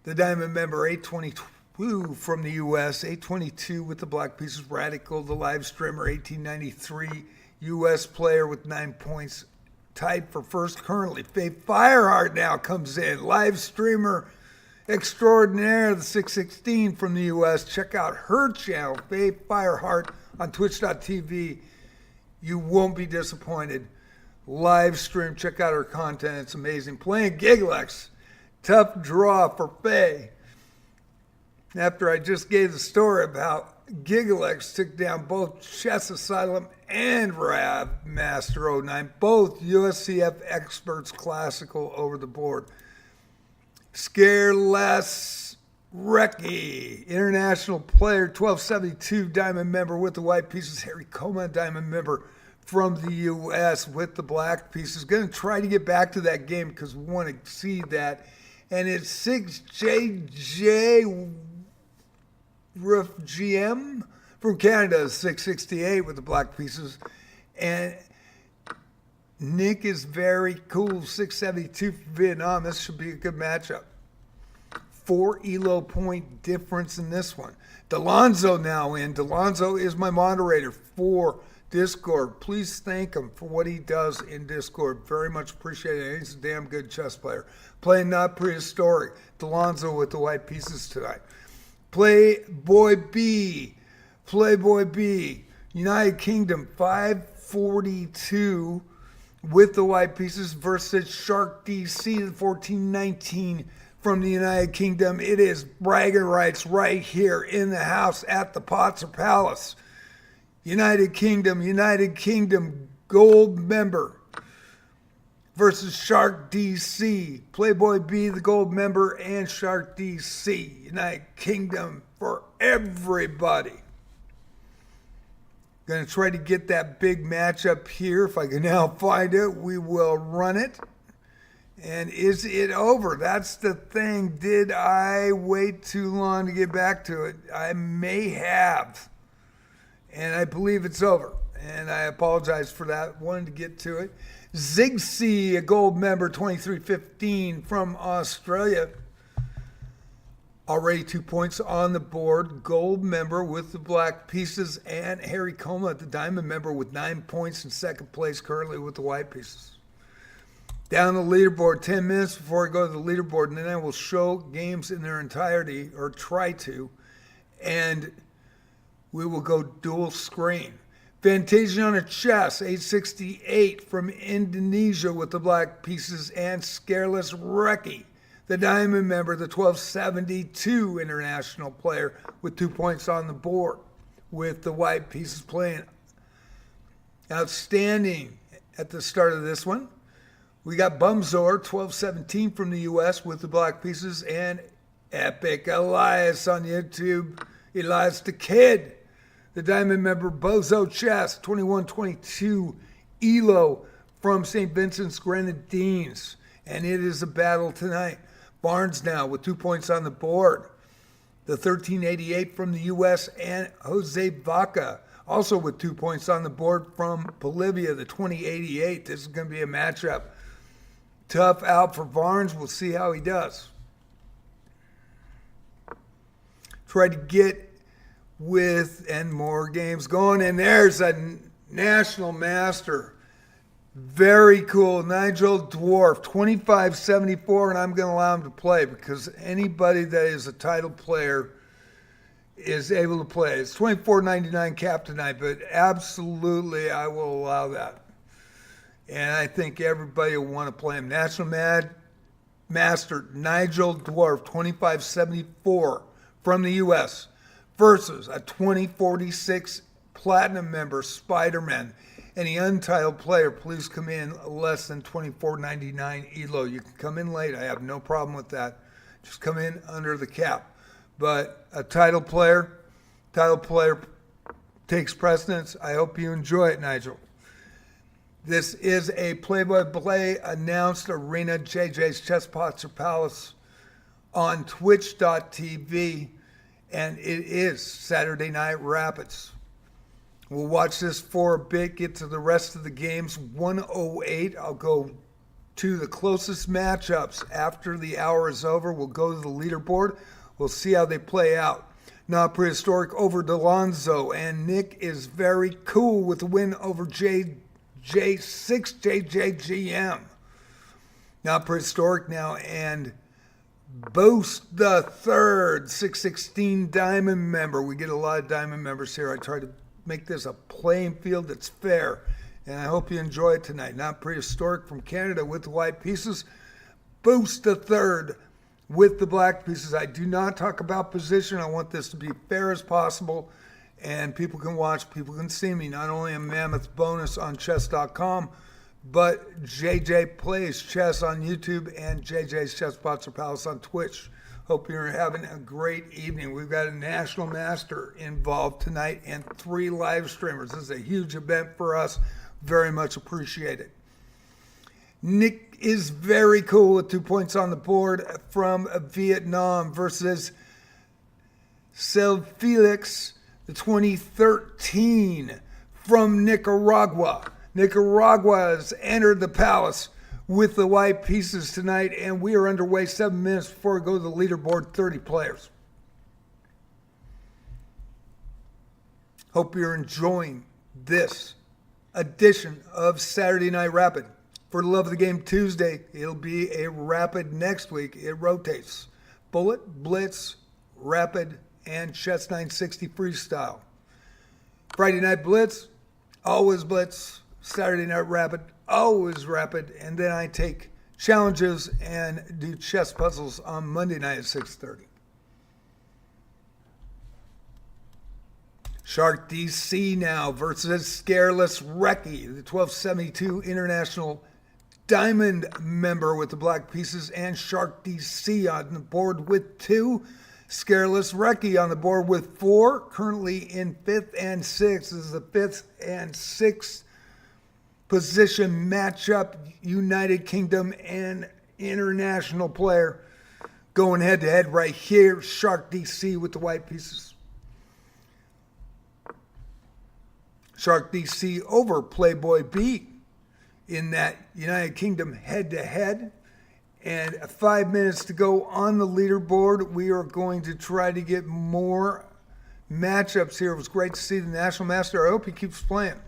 the diamond member, 822 from the U.S., 822 with the black pieces. Radical, the live streamer, 1893 U.S. player with 9 points, tied for first currently. Faye Fireheart now comes in, live streamer extraordinaire, the 616 from the U.S. Check out her channel, Faye Fireheart, on twitch.tv. You won't be disappointed. Live stream, check out her content. It's amazing. Playing Gigalex. Tough draw for Faye. After I just gave the story about Gigalex took down both Chess Asylum and Rabmaster 09, both USCF experts, classical over the board. Scareless Recce, international player, 1272 diamond member with the white pieces. Harry Coma, diamond member from the U.S. with the black pieces. Going to try to get back to that game because we want to see that. And it's 6JJ Roof GM from Canada, 668 with the black pieces. And Nick is very cool, 672 for Vietnam. This should be a good matchup. 4 Elo point difference in this one. Delonzo now in. Delonzo is my moderator for Discord. Please thank him for what he does in Discord. Very much appreciated. He's a damn good chess player. Playing not prehistoric. Delonzo with the white pieces tonight. Playboy B. United Kingdom 542 with the white pieces versus Shark DC, the 1419 from the United Kingdom. It is bragging rights right here in the house at the Potzer Palace. United Kingdom gold member versus Shark DC. Playboy B, the gold member, and Shark DC. United Kingdom for everybody. Going to try to get that big matchup here. If I can now find it, we will run it. And is it over? That's the thing. Did I wait too long to get back to it? I may have. And I believe it's over. And I apologize for that. Wanted to get to it. Ziggsy, a gold member, 2315 from Australia. Already 2 points on the board. Gold member with the black pieces. And Harry Coma, the diamond member, with 9 points in second place currently with the white pieces. Down the leaderboard, 10 minutes before I go to the leaderboard, and then I will show games in their entirety, or try to, and we will go dual screen. Fantasiana Chess, 868 from Indonesia with the black pieces, and Scareless Reki, the diamond member, the 1272 international player with 2 points on the board with the white pieces playing outstanding at the start of this one. We got Bumzor, 1217 from the U.S. with the black pieces, and Epic Elias on YouTube. Elias the Kid, the diamond member, Bozo Chess, 2122 Elo from St. Vincent's Grenadines. And it is a battle tonight. Barnes now with 2 points on the board. The 1388 from the U.S. and Jose Vaca also with 2 points on the board from Bolivia, the 2088. This is going to be a matchup. Tough out for Barnes. We'll see how he does. Try to get with and more games going. And there's a national master. Very cool. Nigel Dwarf, 2574, and I'm going to allow him to play because anybody that is a title player is able to play. It's $24.99 cap tonight, but absolutely I will allow that. And I think everybody will want to play him. National Master Nigel Dwarf, 2574 from the U.S. versus a 2046 Platinum member, Spider-Man. Any untitled player, please come in less than $24.99 Elo. You can come in late. I have no problem with that. Just come in under the cap. But a title player takes precedence. I hope you enjoy it, Nigel. This is a play-by-play announced arena, JJ's Chess Potzer Palace on twitch.tv, and it is Saturday Night Rapids. We'll watch this for a bit, get to the rest of the games. 108, I'll go to the closest matchups after the hour is over. We'll go to the leaderboard. We'll see how they play out. Not prehistoric over Delonzo, and Nick is very cool with the win over J6JJGM. Not prehistoric now, and Boost the Third, 616 diamond member. We get a lot of diamond members here. I try to make this a playing field that's fair, and I hope you enjoy it tonight. Not prehistoric from Canada with the white pieces. Boost the Third with the black pieces. I do not talk about position. I want this to be fair as possible, and people can watch, people can see me, not only a Mammoth Bonus on chess.com, but JJ Plays Chess on YouTube and JJ's Chess Potzer Palace on Twitch. Hope you're having a great evening. We've got a national master involved tonight and 3 live streamers. This is a huge event for us Very much appreciated. Nick is very cool with 2 points on the board from Vietnam versus Sel Felix, the 2013 from Nicaragua. Nicaragua has entered the palace with the white pieces tonight, and we are underway 7 minutes before we go to the leaderboard, 30 players. Hope you're enjoying this edition of Saturday Night Rapid. For the Love of the Game Tuesday, it'll be a Rapid next week. It rotates. Bullet, Blitz, Rapid, and Chess 960 Freestyle. Friday Night Blitz, always Blitz. Saturday Night Rapid, always Rapid. And then I take challenges and do chess puzzles on Monday night at 6:30. Shark DC now versus Scareless Recce, the 1272 International Diamond member with the black pieces, and Shark DC on the board with 2. Scareless Recce on the board with 4, currently in 5th and 6th. This is the 5th and 6th position matchup. United Kingdom and international player going head to head right here. Shark DC with the white pieces. Shark DC over Playboy B in that United Kingdom head-to-head. And 5 minutes to go on the leaderboard. We are going to try to get more matchups here. It was great to see the National Master. I hope he keeps playing.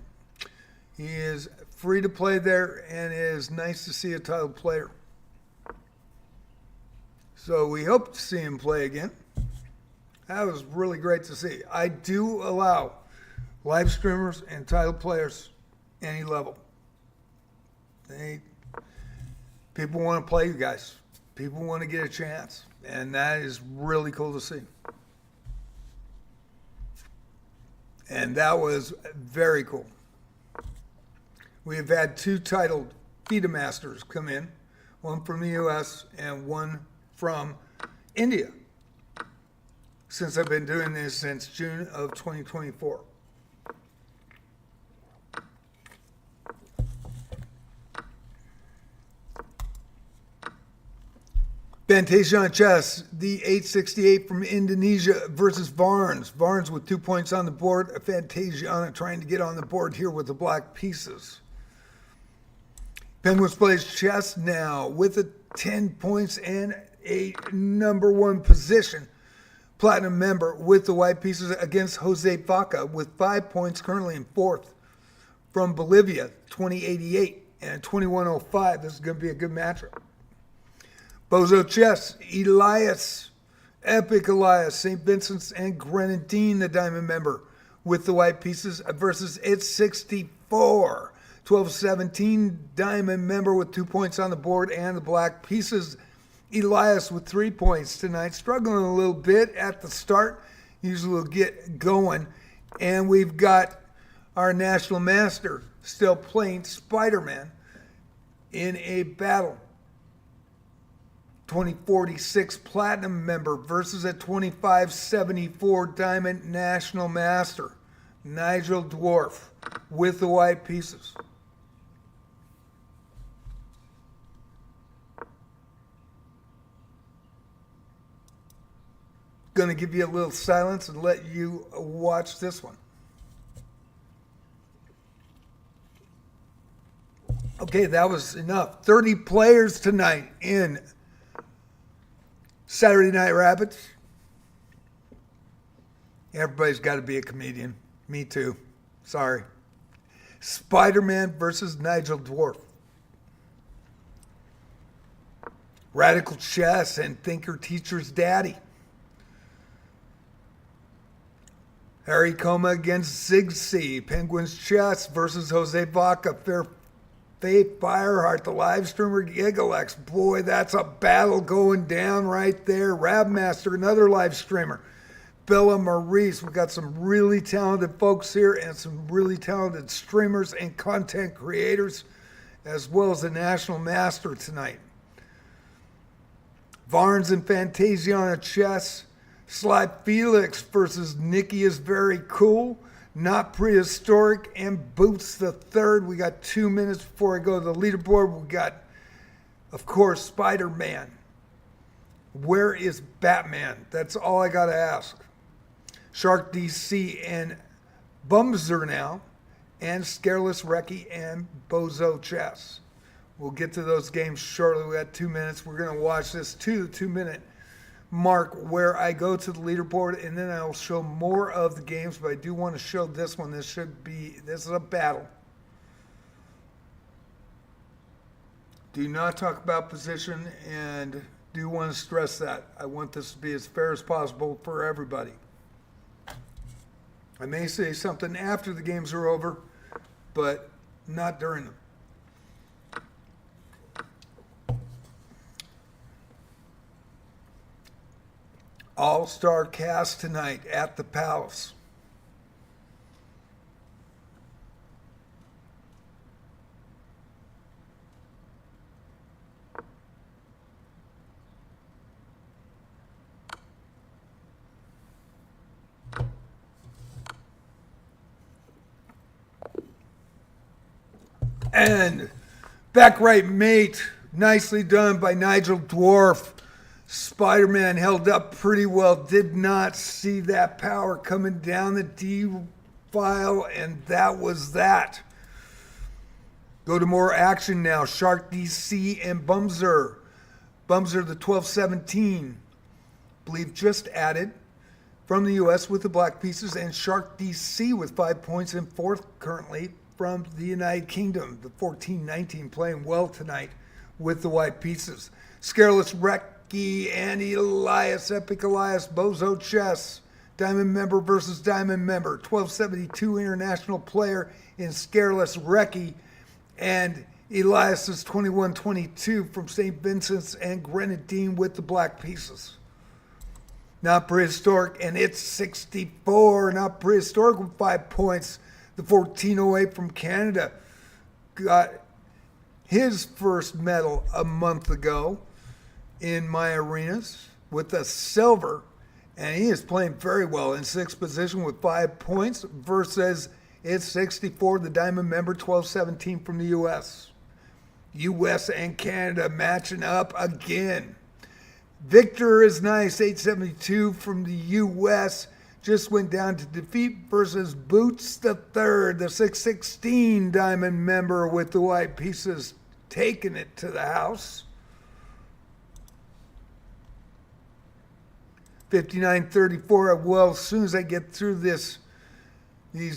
He is free to play there, and it is nice to see a titled player. So we hope to see him play again. That was really great to see. I do allow live streamers and titled players any level. People want to play you guys. People want to get a chance. And that is really cool to see. And that was very cool. We have had 2 titled FIDE Masters come in. One from the U.S. and one from India. Since I've been doing this since June of 2024. Fantasia on chess, the 868 from Indonesia versus Varnes. Varnes with 2 points on the board. Fantasia trying to get on the board here with the black pieces. Penguins plays chess now with 10 points and a number 1 position. Platinum member with the white pieces against Jose Vaca with 5 points, currently in 4th. From Bolivia, 2088 and 2105. This is going to be a good matchup. Bozo Chess, Elias, Epic Elias, St. Vincent's and Grenadine, the diamond member, with the white pieces versus It's 64. 1217 diamond member with 2 points on the board and the black pieces. Elias with 3 points tonight, struggling a little bit at the start. Usually will get going. And we've got our national master still playing Spider-Man in a battle. 2046 platinum member versus a 2574 diamond national master, Nigel Dwarf, with the white pieces. Going to give you a little silence and let you watch this one. Okay, that was enough. 30 players tonight in Saturday Night Rapids. Everybody's got to be a comedian. Me too. Sorry. Spider-Man versus Nigel Dwarf. Radical Chess and Thinker Teacher's Daddy. Harry Coma against Zigzee. Penguins Chess versus Jose Vaca. Faith Fireheart, the live streamer Gigalex. Boy, that's a battle going down right there. Rabmaster, another live streamer. Bella Maurice. We've got some really talented folks here and some really talented streamers and content creators, as well as the National Master tonight. Varnes and Fantasia on a chess. Sly Felix versus Nikki is very cool. Not Prehistoric and Boots the Third. We got 2 minutes before I go to the leaderboard. We got, of course, Spider-Man. Where is Batman? That's all I got to ask. Shark DC and Bumzer now, and Scareless Reki and Bozo Chess. We'll get to those games shortly. We got 2 minutes. We're going to watch this to the 2 minute mark where I go to the leaderboard, and then I'll show more of the games, but I do want to show this one. This is a battle. Do not talk about position, and do want to stress that. I want this to be as fair as possible for everybody. I may say something after the games are over, but not during them. All-star cast tonight at the Palace. And back right mate, nicely done by Nigel Dwarf. Spider-Man held up pretty well. Did not see that power coming down the D file, and that was that. Go to more action now. Shark DC and Bumzer. Bumzer, the 1217, believe just added from the U.S. with the black pieces, and Shark DC with 5 points in fourth currently from the United Kingdom. The 1419 playing well tonight with the white pieces. Scareless Reki and Elias, Epic Elias, Bozo Chess. Diamond member versus diamond member. 1272 international player in Scareless Reki, and Elias is 2122 from St. Vincent's and Grenadine with the black pieces. Not Prehistoric, and it's 64. Not Prehistoric with 5 points. The 1408 from Canada got his first medal a month ago in my arenas with a silver, and he is playing very well in sixth position with 5 points versus it's 64, the diamond member, 1217 from the U.S. U.S. and Canada matching up again. Victor is nice, 872 from the U.S., just went down to defeat versus Boots the Third, the 616 diamond member with the white pieces, taking it to the house. 59-34. Well, as soon as I get through these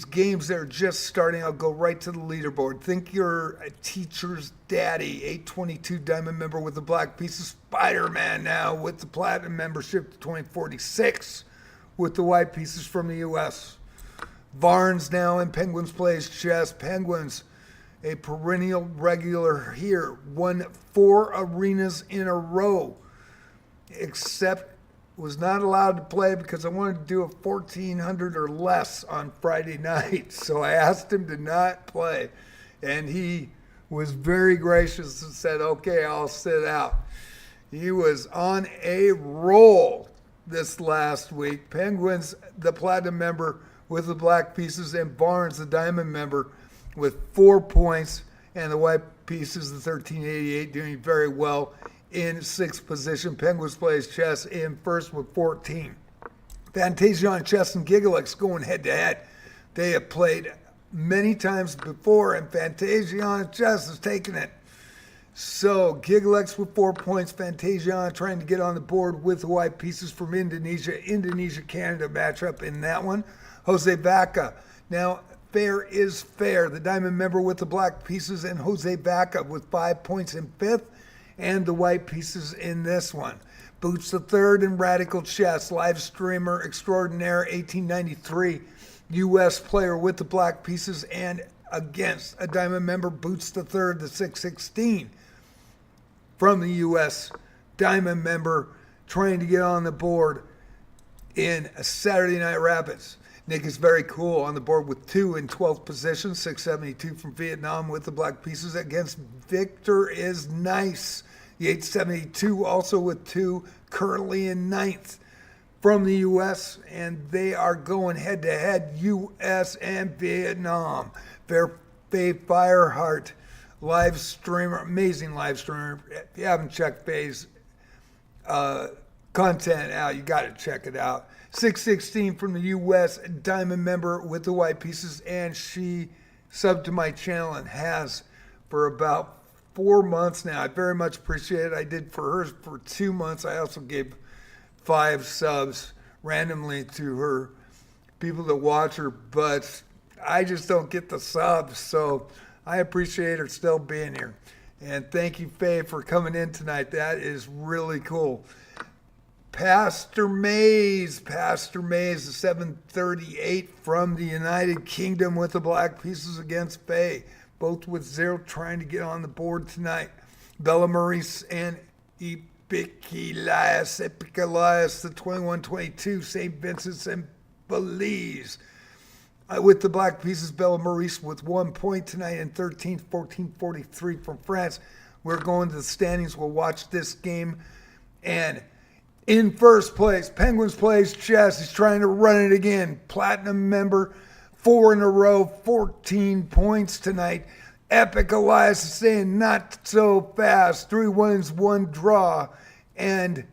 games that are just starting, I'll go right to the leaderboard. Think you're a teacher's daddy. 822 diamond member with the black pieces. Spider-Man now with the platinum membership to 2046 with the white pieces from the U.S. Varnes now in Penguins Plays Chess. Penguins, a perennial regular here, won 4 arenas in a row, except was not allowed to play because I wanted to do a 1400 or less on Friday night. So I asked him to not play, and he was very gracious and said, okay, I'll sit out. He was on a roll this last week. Penguins, the platinum member with the black pieces, and Barnes, the diamond member, with 4 points, and the white pieces, the 1388, doing very well in sixth position. Penguins Plays Chess in first with 14. Fantasia Chess and Gigalex going head to head. They have played many times before, and Fantasia Chess has taken it. So Gigalex with 4 points. Fantasia trying to get on the board with the white pieces from Indonesia. Indonesia-Canada matchup in that one. Jose Vaca. Now, fair is fair. The diamond member with the black pieces, and Jose Vaca with 5 points in fifth, and the white pieces in this one. Boots the Third and Radical Chess, live streamer extraordinaire, 1893, U.S. player with the black pieces, and against a diamond member, Boots the Third, the 616 from the U.S. diamond member, trying to get on the board in Saturday Night Rapids. Nick is very cool on the board with 2 in 12th position, 672 from Vietnam with the black pieces. Against Victor is nice, the 872 also with 2, currently in 9th. from the U.S., and they are going head-to-head, U.S. and Vietnam. Faye Fireheart, live streamer, amazing live streamer. If you haven't checked Faye's content out, you got to check it out. 616 from the U.S., Diamond member with the white pieces, and she subbed to my channel and has for about 4 months now. I very much appreciate it. I did for hers for 2 months. I also gave 5 subs randomly to her people that watch her, but I just don't get the subs, so I appreciate her still being here. And thank you, Faye, for coming in tonight. That is really cool. Pastor Mays, the 738 from the United Kingdom with the black pieces against Faye, both with 0 trying to get on the board tonight. Bella Maurice and Epic Elias, the 2122, St. Vincent's and Belize. With the black pieces, Bella Maurice with 1 point tonight and 13th, 1443 from France. We're going to the standings. We'll watch this game. And in first place, Penguins plays chess. He's trying to run it again. Platinum member, 4 in a row, 14 points tonight. Epic Elias is saying not so fast. 3 wins, 1 draw, and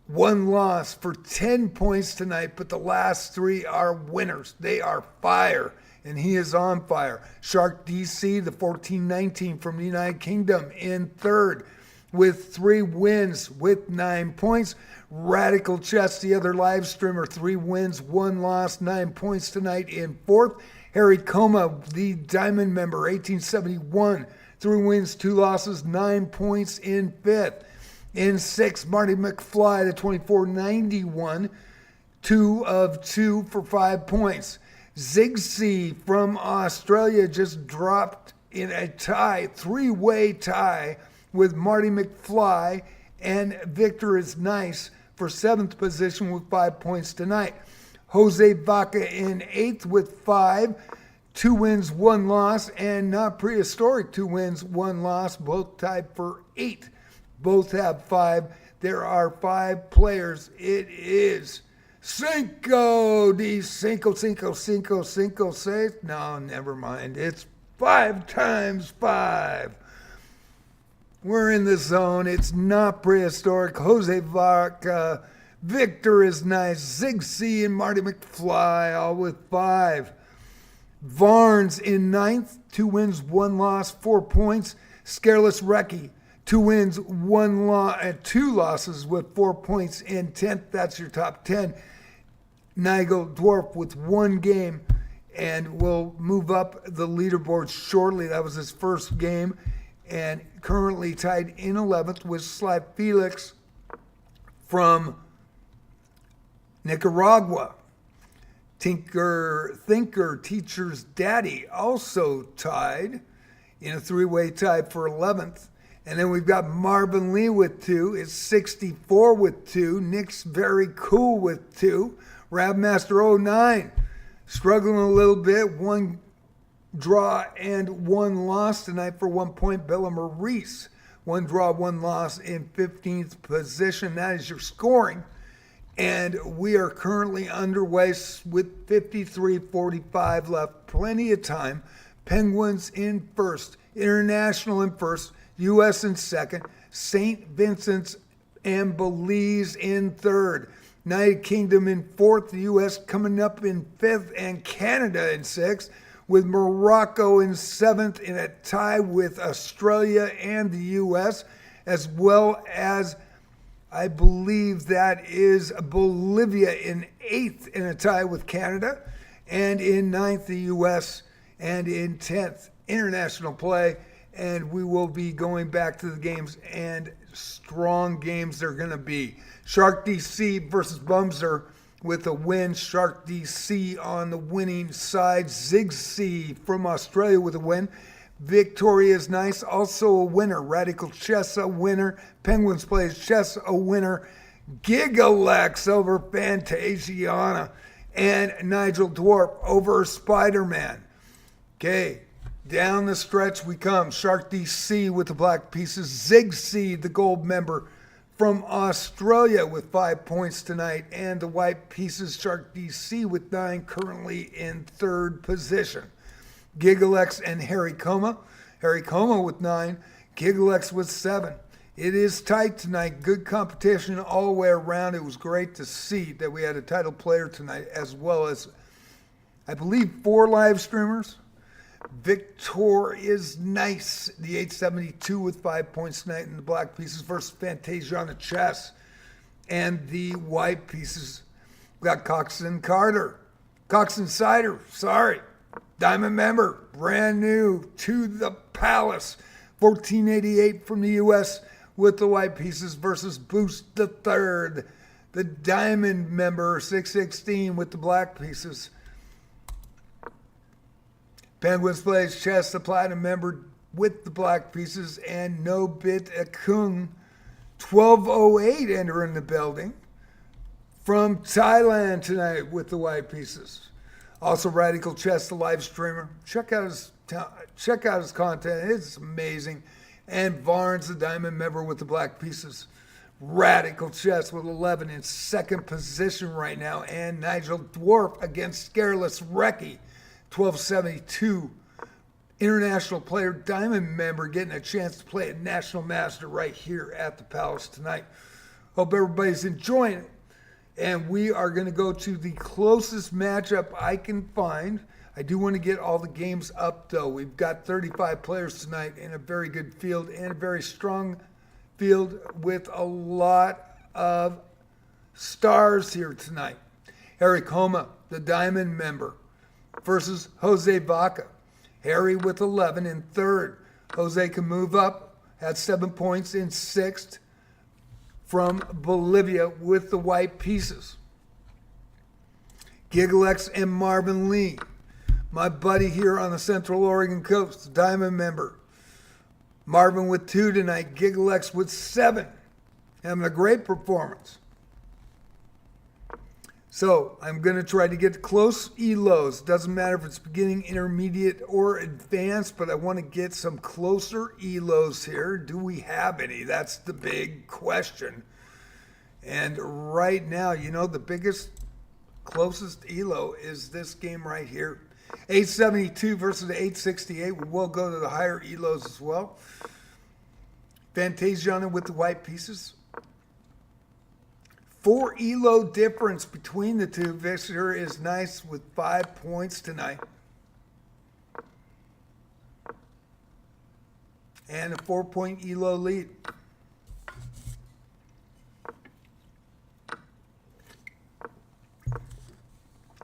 1 loss for 10 points tonight. But the last 3 are winners. They are fire, and he is on fire. Shark DC, the 1419 from the United Kingdom, in third with 3 wins with 9 points. Radical Chess, the other live streamer, 3 wins, 1 loss, 9 points tonight in fourth. Harry Coma, the Diamond member, 1871, 3 wins, 2 losses, 9 points in fifth. In sixth, Marty McFly, the 2491, 2 of 2 for 5 points. Zigzee from Australia just dropped in a tie, 3-way tie with Marty McFly, and Victor is nice for 7th position with 5 points tonight. Jose Vaca in 8th with 5, 2 wins, 1 loss, and Not Prehistoric, 2 wins, 1 loss, both tied for 8. Both have 5. There are 5 players. It is Cinco de Cinco, 6. No, never mind. It's 5 times 5. We're in the zone. It's Not Prehistoric. Jose Vaca. Victor is nice. Zigzee and Marty McFly, all with 5. Varnes in 9th. 2 wins, 1 loss, 4 points. Scareless Recce, 2 wins, 1 loss, and 2 losses with 4 points in 10th. That's your top 10. Nigel Dwarf with 1 game, and will move up the leaderboard shortly. That was his first game, and currently tied in 11th with Sly Felix from Nicaragua. Thinker Teacher's Daddy also tied in a 3-way tie for 11th. And then we've got Marvin Lee with 2. It's 64 with 2. Nick's Very Cool with 2. Rabmaster 09 struggling a little bit. 1 draw and 1 loss tonight for 1 point. Bella Maurice, 1 draw, 1 loss in 15th position. That is your scoring. And we are currently underway with 53:45 left. Plenty of time. Penguins in first. International in first. U.S. in second. St. Vincent's and Belize in third. United Kingdom in fourth. The U.S. coming up in fifth. And Canada in sixth. With Morocco in seventh in a tie with Australia and the U.S. As well as, I believe that is Bolivia in 8th in a tie with Canada, and in 9th the U.S., and in 10th international play. And we will be going back to the games, and strong games they're going to be. Shark DC versus Bumser with a win. Shark DC on the winning side. Zigzee from Australia with a win. Victoria is nice, also a winner. Radical Chess, a winner. Penguins plays chess, a winner. Gigalex over Fantasiana. And Nigel Dwarf over Spider-Man. Okay, down the stretch we come. Shark DC with the black pieces. Zigzee, the gold member from Australia with 5 points tonight, and the White Pieces Shark DC with 9, currently in third position. Gigalex and Harry Coma. Harry Coma with 9, Gigalex with 7. It is tight tonight. Good competition all the way around. It was great to see that we had a title player tonight, as well as, I believe, 4 live streamers. Victor is nice. The 872 with 5 points tonight in the Black Pieces versus Fantasia on the chess. And the White Pieces got Coxon Carter. Coxon Cider, sorry. Diamond member, brand new to the Palace. 1488 from the U.S. with the White Pieces versus Boost the Third. The Diamond member, 616 with the Black Pieces. Penguins plays chess, the Platinum member with the Black Pieces, and No Bit Akung, 1208 entering the building from Thailand tonight with the White Pieces. Also, Radical Chess, the live streamer. Check out his content; it's amazing. And Barnes, the Diamond member with the Black Pieces. Radical Chess with 11 in second position right now, and Nigel Dwarf against Scareless Recce. 1272 international player, Diamond member, getting a chance to play at National Master right here at the Palace tonight. Hope everybody's enjoying it. And we are going to go to the closest matchup I can find. I do want to get all the games up, though. We've got 35 players tonight in a very good field and a very strong field with a lot of stars here tonight. Harry Coma, the Diamond member, versus Jose Vaca. Harry with 11 in third. Jose can move up, had 7 points in sixth from Bolivia with the White Pieces. Gigalex and Marvin Lee, my buddy here on the Central Oregon coast, Diamond member. Marvin with 2 tonight, Gigalex with 7. Having a great performance. So I'm going to try to get close elos. Doesn't matter if it's beginning, intermediate, or advanced, but I want to get some closer elos here. Do we have any? That's the big question. And right now, the biggest, closest elo is this game right here. 872 versus 868. We will go to the higher elos as well. Fantasia with the White Pieces. 4 elo difference between the two. Victor is nice with 5 points tonight. And a 4-point elo lead.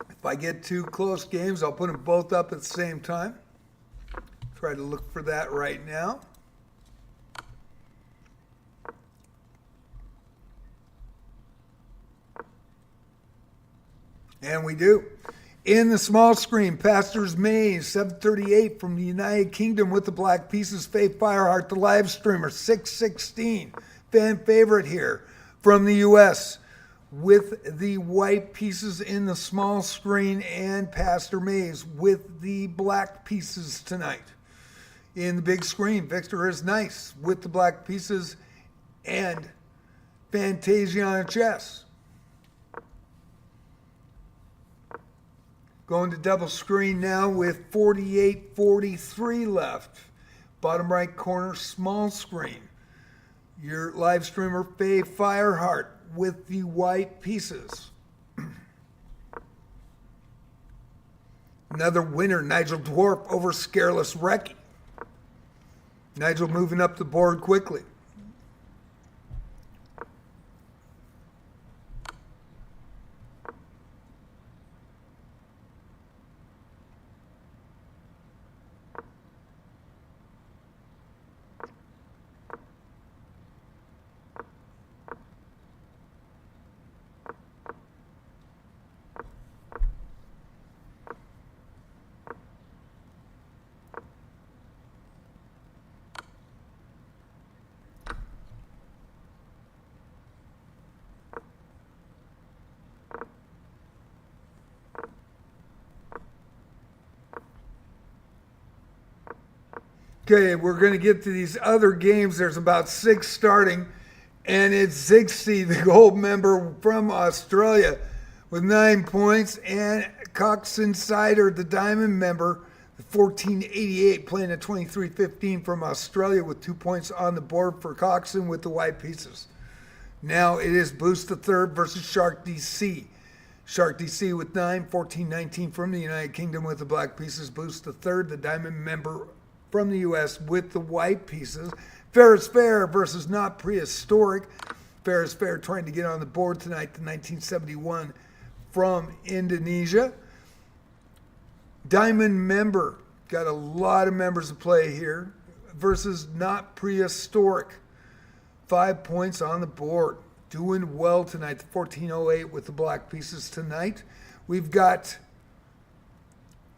If I get 2 close games, I'll put them both up at the same time. Try to look for that right now. And we do. In the small screen, Pastor's Maze, 738 from the United Kingdom with the Black Pieces. Faith Fireheart, the live streamer, 616. Fan favorite here from the U.S. with the White Pieces in the small screen, and Pastor Maze with the Black Pieces tonight. In the big screen, Victor is nice with the Black Pieces and Fantasia on chess. Going to double screen now with 48:43 left. Bottom right corner, small screen. Your live streamer, Faye Fireheart, with the White Pieces. Another winner, Nigel Dwarf over Scareless Recce. Nigel moving up the board quickly. Okay, we're going to get to these other games. There's about 6 starting. And it's 60, the gold member from Australia, with 9 points. And Cox Insider, the diamond member, 1488, playing at 23.15 from Australia with 2 points on the board for Coxon with the white pieces. Now it is Boost the Third versus Shark DC. Shark DC with 9, 1419 from the United Kingdom with the black pieces. Boost the Third, the diamond member from the U.S. with the white pieces. Ferris Fair versus Not Prehistoric. Ferris Fair trying to get on the board tonight, the 1971 from Indonesia. Diamond member, got a lot of members to play here, versus Not Prehistoric. 5 points on the board. Doing well tonight, the 1408 with the black pieces tonight. We've got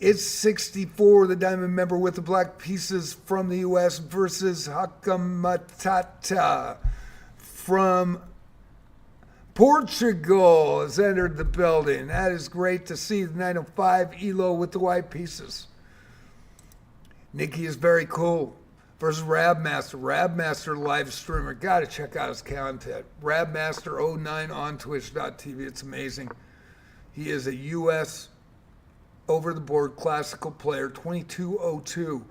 It's 64, the diamond member with the black pieces from the U.S. versus Hakamatata from Portugal has entered the building. That is great to see. The 905 Elo with the white pieces. Nikki is very cool versus Rabmaster. Rabmaster live streamer. Got to check out his content. Rabmaster09 on twitch.tv. It's amazing. He is a U.S. over-the-board classical player, 2202.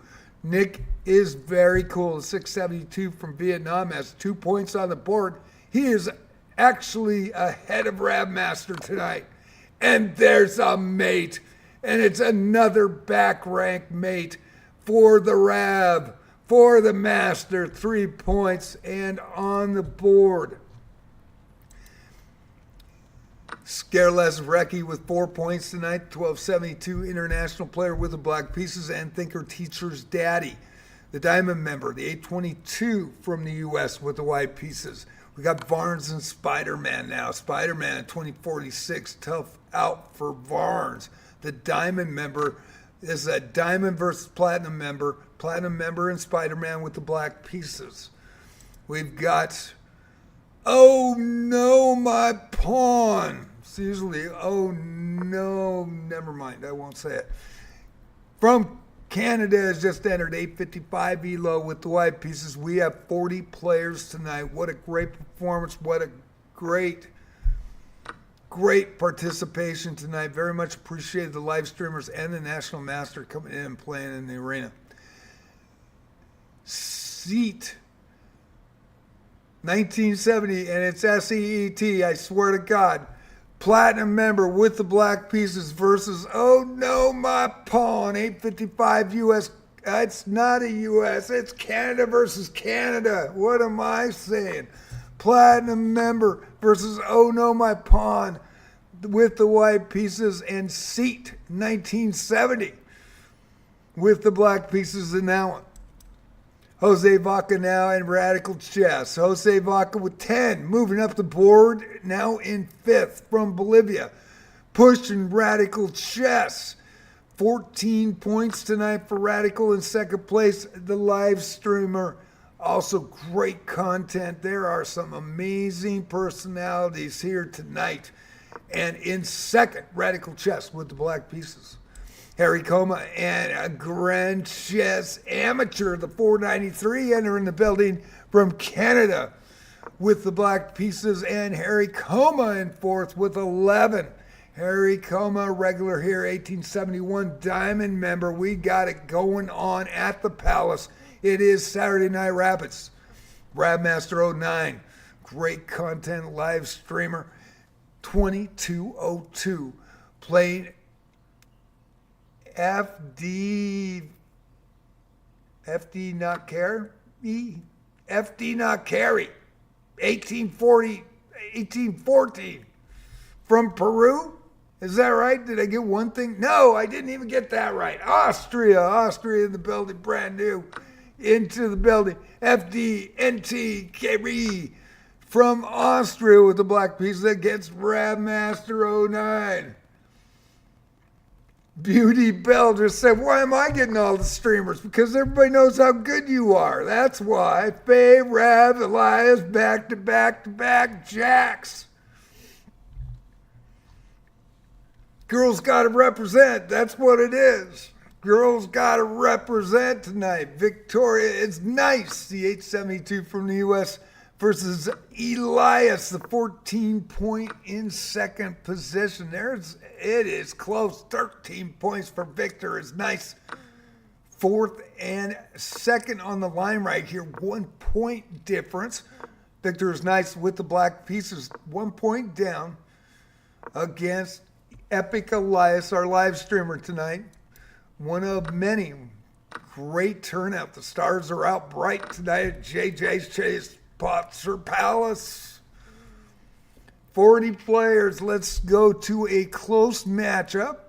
Nick is very cool. 672 from Vietnam has 2 points on the board. He is actually ahead of Rabmaster tonight. And there's a mate. And it's another back rank mate for the Rab, for the Master. 3 points and on the board. Scareless Recce with 4 points tonight. 1272 international player with the black pieces. And Thinker Teacher's Daddy, the diamond member. The 822 from the U.S. with the white pieces. We got Barnes and Spider-Man now. Spider-Man at 2046. Tough out for Barnes. The diamond member is a diamond versus platinum member. Platinum member and Spider-Man with the black pieces. We've got Oh No, My Pawn. It's usually Oh No, never mind. I won't say it. From Canada has just entered 855 Elo with the white pieces. We have 40 players tonight. What a great performance. What a great participation tonight. Very much appreciated the live streamers and the National Master coming in and playing in the arena. Seat 1970, and it's SEET, I swear to God. Platinum member with the black pieces versus Oh No, My Pawn. 855 U.S. It's not a U.S. It's Canada versus Canada. What am I saying? Platinum member versus Oh No, My Pawn with the white pieces. And Seat 1970 with the black pieces in that one. Jose Vaca now in Radical Chess. Jose Vaca with 10, moving up the board, now in 5th from Bolivia. Pushing Radical Chess. 14 points tonight for Radical in second place. The live streamer, also great content. There are some amazing personalities here tonight. And in second, Radical Chess with the black pieces. Harry Coma and a Grand Chess Amateur, the 493, entering the building from Canada with the black pieces, and Harry Coma in fourth with 11. Harry Coma, regular here, 1871 diamond member. We got it going on at the Palace. It is Saturday Night Rapids. Rabmaster09, great content live streamer, 2202, playing FD not care? FD not carry. 1814 from Peru. Is that right? Did I get one thing? No, I didn't even get that right. Austria in the building, brand new into the building. FD NT carry from Austria with the black piece against Rabmaster09. Beauty Bell just said, why am I getting all the streamers? Because everybody knows how good you are. That's why. Faye, Rav, Elias, back-to-back jacks. Girls got to represent. That's what it is. Girls got to represent tonight. Victoria, it's nice. The 872 from the U.S. versus Elias, the 14-point in second position. It is close. 13 points for Victor is nice. Fourth and second on the line right here. 1 point difference. Victor is nice with the black pieces. 1 point down against Epic Elias, our live streamer tonight. One of many. Great turnout. The stars are out bright tonight at JJ's Chase Potzer Palace. 40 players. Let's go to a close matchup.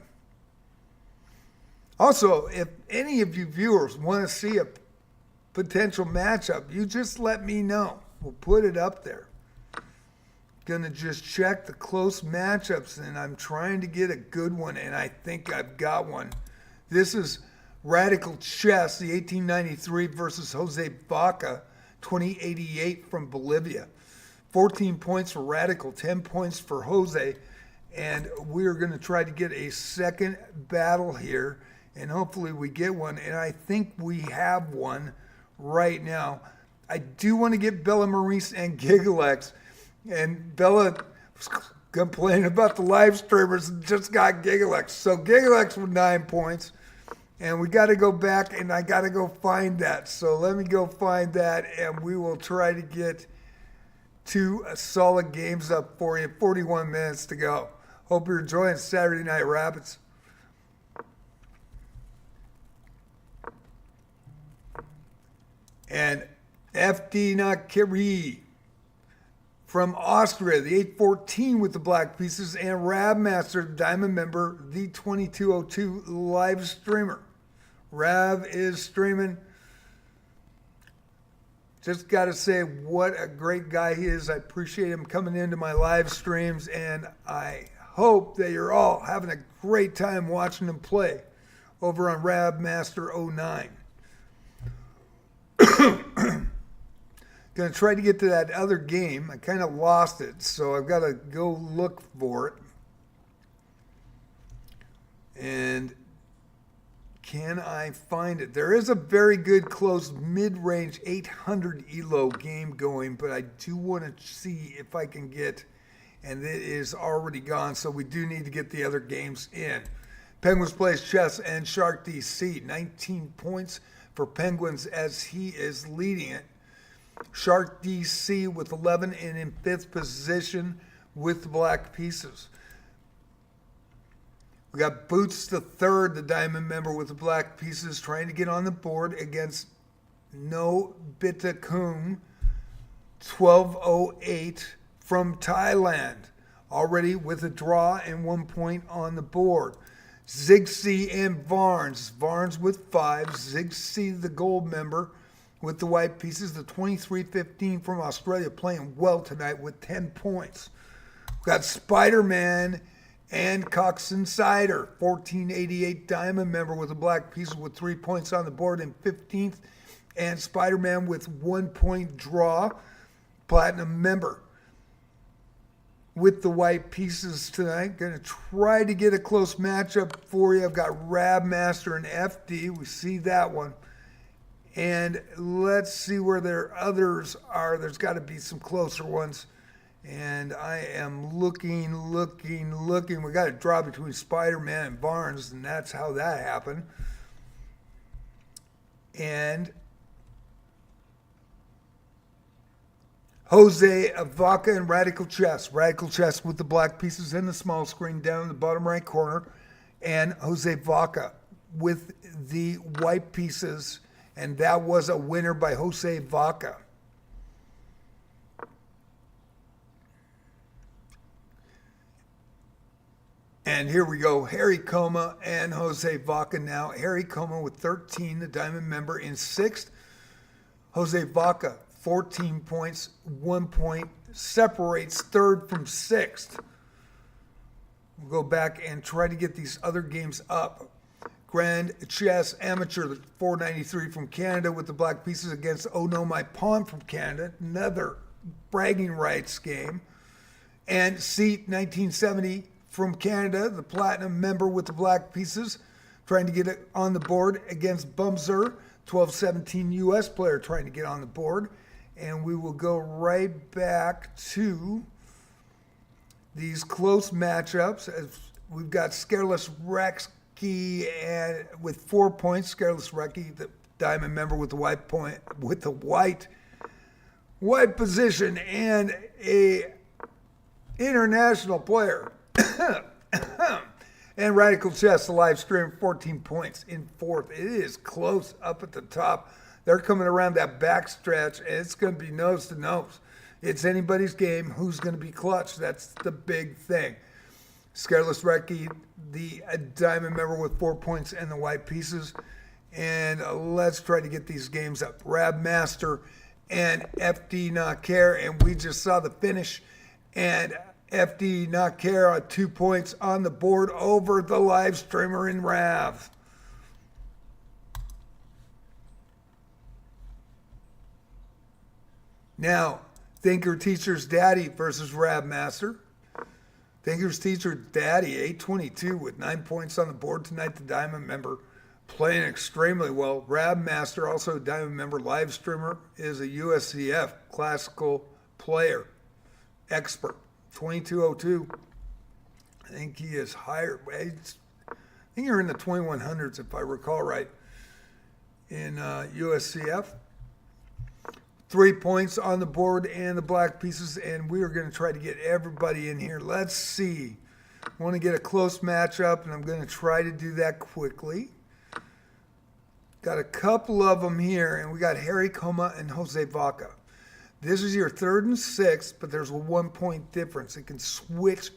Also, if any of you viewers want to see a potential matchup, you just let me know. We'll put it up there. Gonna just check the close matchups, and I'm trying to get a good one, and I think I've got one. This is Radical Chess, the 1893 versus Jose Vaca, 2088 from Bolivia. 14 points for Radical, 10 points for Jose, and we're going to try to get a second battle here, and hopefully we get one, and I think we have one right now. I do want to get Bella Maurice and Gigalex, and Bella was complaining about the live streamers and just got Gigalex. So Gigalex with 9 points. And we got to go back, and I got to go find that. So let me go find that, and we will try to get 2 solid games up for you. 41 minutes to go. Hope you're enjoying Saturday Night Rapids. And FD Nakiri from Austria, the 814 with the black pieces, and Rabmaster, the diamond member, the 2202 live streamer. Rav is streaming. Just got to say what a great guy he is. I appreciate him coming into my live streams, and I hope that you're all having a great time watching him play over on Rabmaster 09. Going to try to get to that other game. I kind of lost it, so I've got to go look for it. And can I find it? There is a very good close mid-range 800 Elo game going, but I do want to see if I can get, and it is already gone, so we do need to get the other games in. Penguins plays chess and Shark DC. 19 points for Penguins as he is leading it. Shark DC with 11 and in 5th position with the black pieces. We got Boots the third, the diamond member with the black pieces, trying to get on the board against No Bitakung 1208 from Thailand. Already with a draw and 1 point on the board. Ziggsy and Varnes. Varnes with 5. Ziggsy the gold member with the white pieces. The 2315 from Australia playing well tonight with 10 points. We've got Spider-Man and Cox Insider. 1488 diamond member with the black pieces with 3 points on the board in 15th. And Spider-Man with 1 point draw. Platinum member with the white pieces tonight. Going to try to get a close matchup for you. I've got Rabmaster and FD. We see that one. And let's see where their others are. There's got to be some closer ones. And I am looking. We got a draw between Spider-Man and Barnes, and that's how that happened. And Jose Vaca and Radical Chess. Radical Chess with the black pieces in the small screen down in the bottom right corner. And Jose Vaca with the white pieces. And that was a winner by Jose Vaca. And here we go. Harry Coma and Jose Vaca now. Harry Coma with 13, the diamond member in 6th. Jose Vaca, 14 points, 1 point, separates 3rd from 6th. We'll go back and try to get these other games up. Grand Chess Amateur, the 493 from Canada with the black pieces against Oh No My Pawn from Canada. Another bragging rights game. And Seat 1970 from Canada, the platinum member with the black pieces, trying to get it on the board against Bumser, 1217 U.S. player trying to get on the board. and we will go right back to these close matchups. As we've got Scareless Rexy and with 4 points. Scareless Rexy, the diamond member with the white point, with the white position, and a international player. And Radical Chess, the live stream, 14 points in fourth. It is close up at the top. They're coming around that back stretch, and it's going to be nose to nose. It's anybody's game. Who's going to be clutch? That's the big thing. Scareless Rexy, the diamond member with 4 points and the white pieces. And let's try to get these games up. Rab Master and FD Not Care, and we just saw the finish. And FD Not Care 2 points on the board over the live streamer in Rav. Now, Thinker Teacher's Daddy versus Rab Master. Thinker's Teacher Daddy, 822 with 9 points on the board tonight. The diamond member playing extremely well. Rab Master, also a diamond member, live streamer, is a USCF classical player, expert. 2202. I think he is higher. I think you're in the 2100s, if I recall right, in USCF. 3 points on the board and the black pieces, and we are going to try to get everybody in here. Let's see. I want to get a close matchup, and I'm going to try to do that quickly. Got a couple of them here, and we got Harry Coma and Jose Vaca. This is your 3rd and 6th, but there's a 1 point difference. It can switch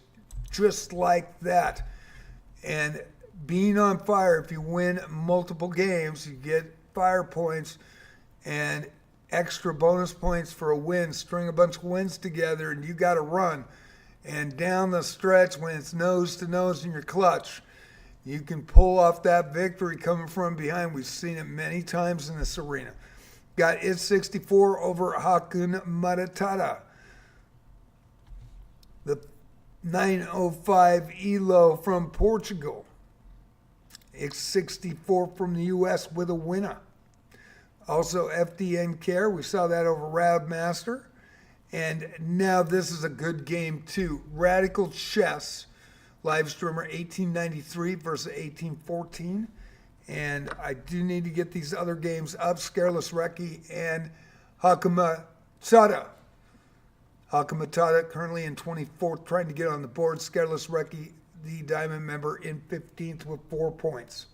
just like that. And being on fire, if you win multiple games, you get fire points and extra bonus points for a win. String a bunch of wins together, and you got to run. And down the stretch, when it's nose to nose in your clutch, you can pull off that victory coming from behind. We've seen it many times in this arena. Got It 64 over Hakun Matata. The 905 Elo from Portugal. It's 64 from the U.S. with a winner. Also FDN Care, we saw that over Rab Master. And now this is a good game too. Radical Chess, live streamer 1893 versus 1814. And I do need to get these other games up. Scareless Rexy and Hakamatata. Hakamatata currently in 24th, trying to get on the board. Scareless Rexy, the diamond member, in 15th with 4 points.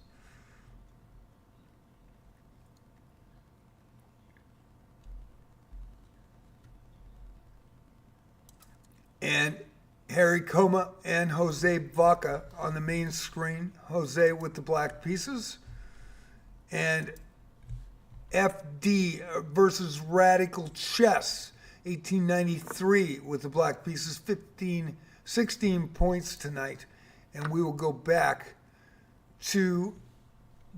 And Harry Coma and Jose Vaca on the main screen. Jose with the black pieces. And FD versus Radical Chess, 1893 with the black pieces, 16 points tonight. And we will go back to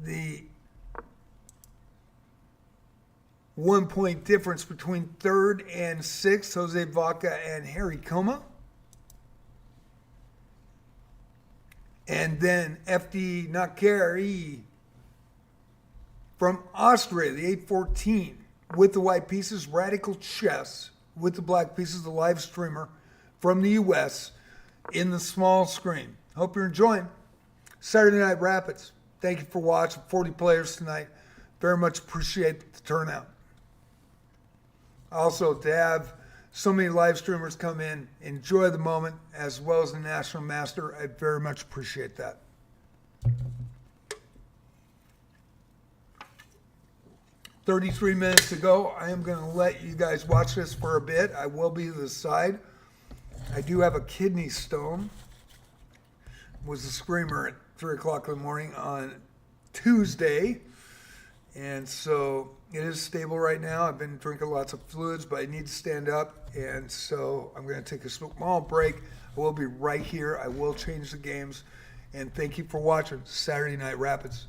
the 1 point difference between 3rd and 6th, Jose Vaca and Harry Coma. And then FD Nakari from Austria, the 814, with the white pieces. Radical Chess with the black pieces, the live streamer from the U.S. in the small screen. Hope you're enjoying Saturday Night Rapids. Thank you for watching. 40 players tonight. Very much appreciate the turnout. Also, to have so many live streamers come in, enjoy the moment, as well as the National Master, I very much appreciate that. $33 minutes to go. I am going to let you guys watch this for a bit. I will be to the side. I do have a kidney stone. Was a screamer at 3 o'clock in the morning on Tuesday. And so it is stable right now. I've been drinking lots of fluids, but I need to stand up. And so I'm going to take a small break. I will be right here. I will change the games. And thank you for watching Saturday Night Rapids.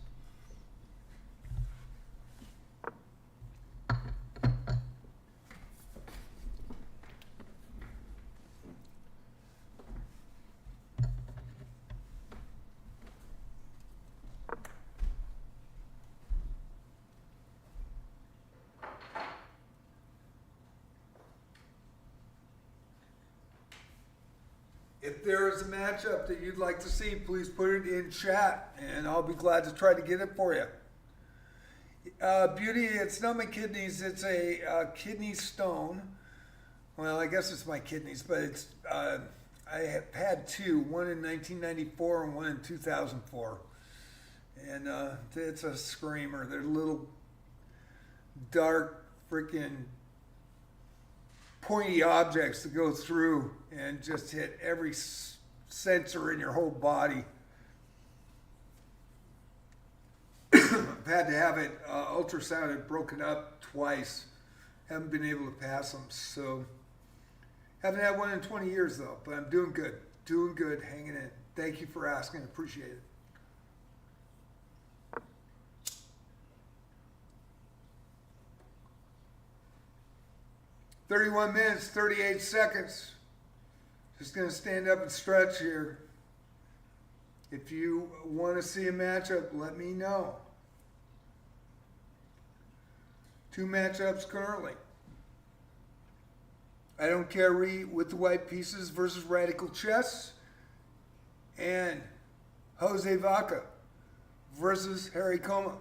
If there is a matchup that you'd like to see, please put it in chat, and I'll be glad to try to get it for you. Beauty, it's not my kidneys, it's a kidney stone. Well, I guess it's my kidneys, but it's I have had two, one in 1994 and one in 2004. And it's a screamer. They're little dark freaking pointy objects that go through and just hit every sensor in your whole body. I've had to have it ultrasounded, broken up twice. Haven't been able to pass them, so haven't had one in 20 years though, but I'm doing good. Doing good, hanging in. Thank you for asking, appreciate it. "31 minutes, 38 seconds. Just gonna stand up and stretch here. If you want to see a matchup, let me know. 2 matchups currently. I Don't Carry with the White Pieces versus Radical Chess, and Jose Vaca versus Harry Coma.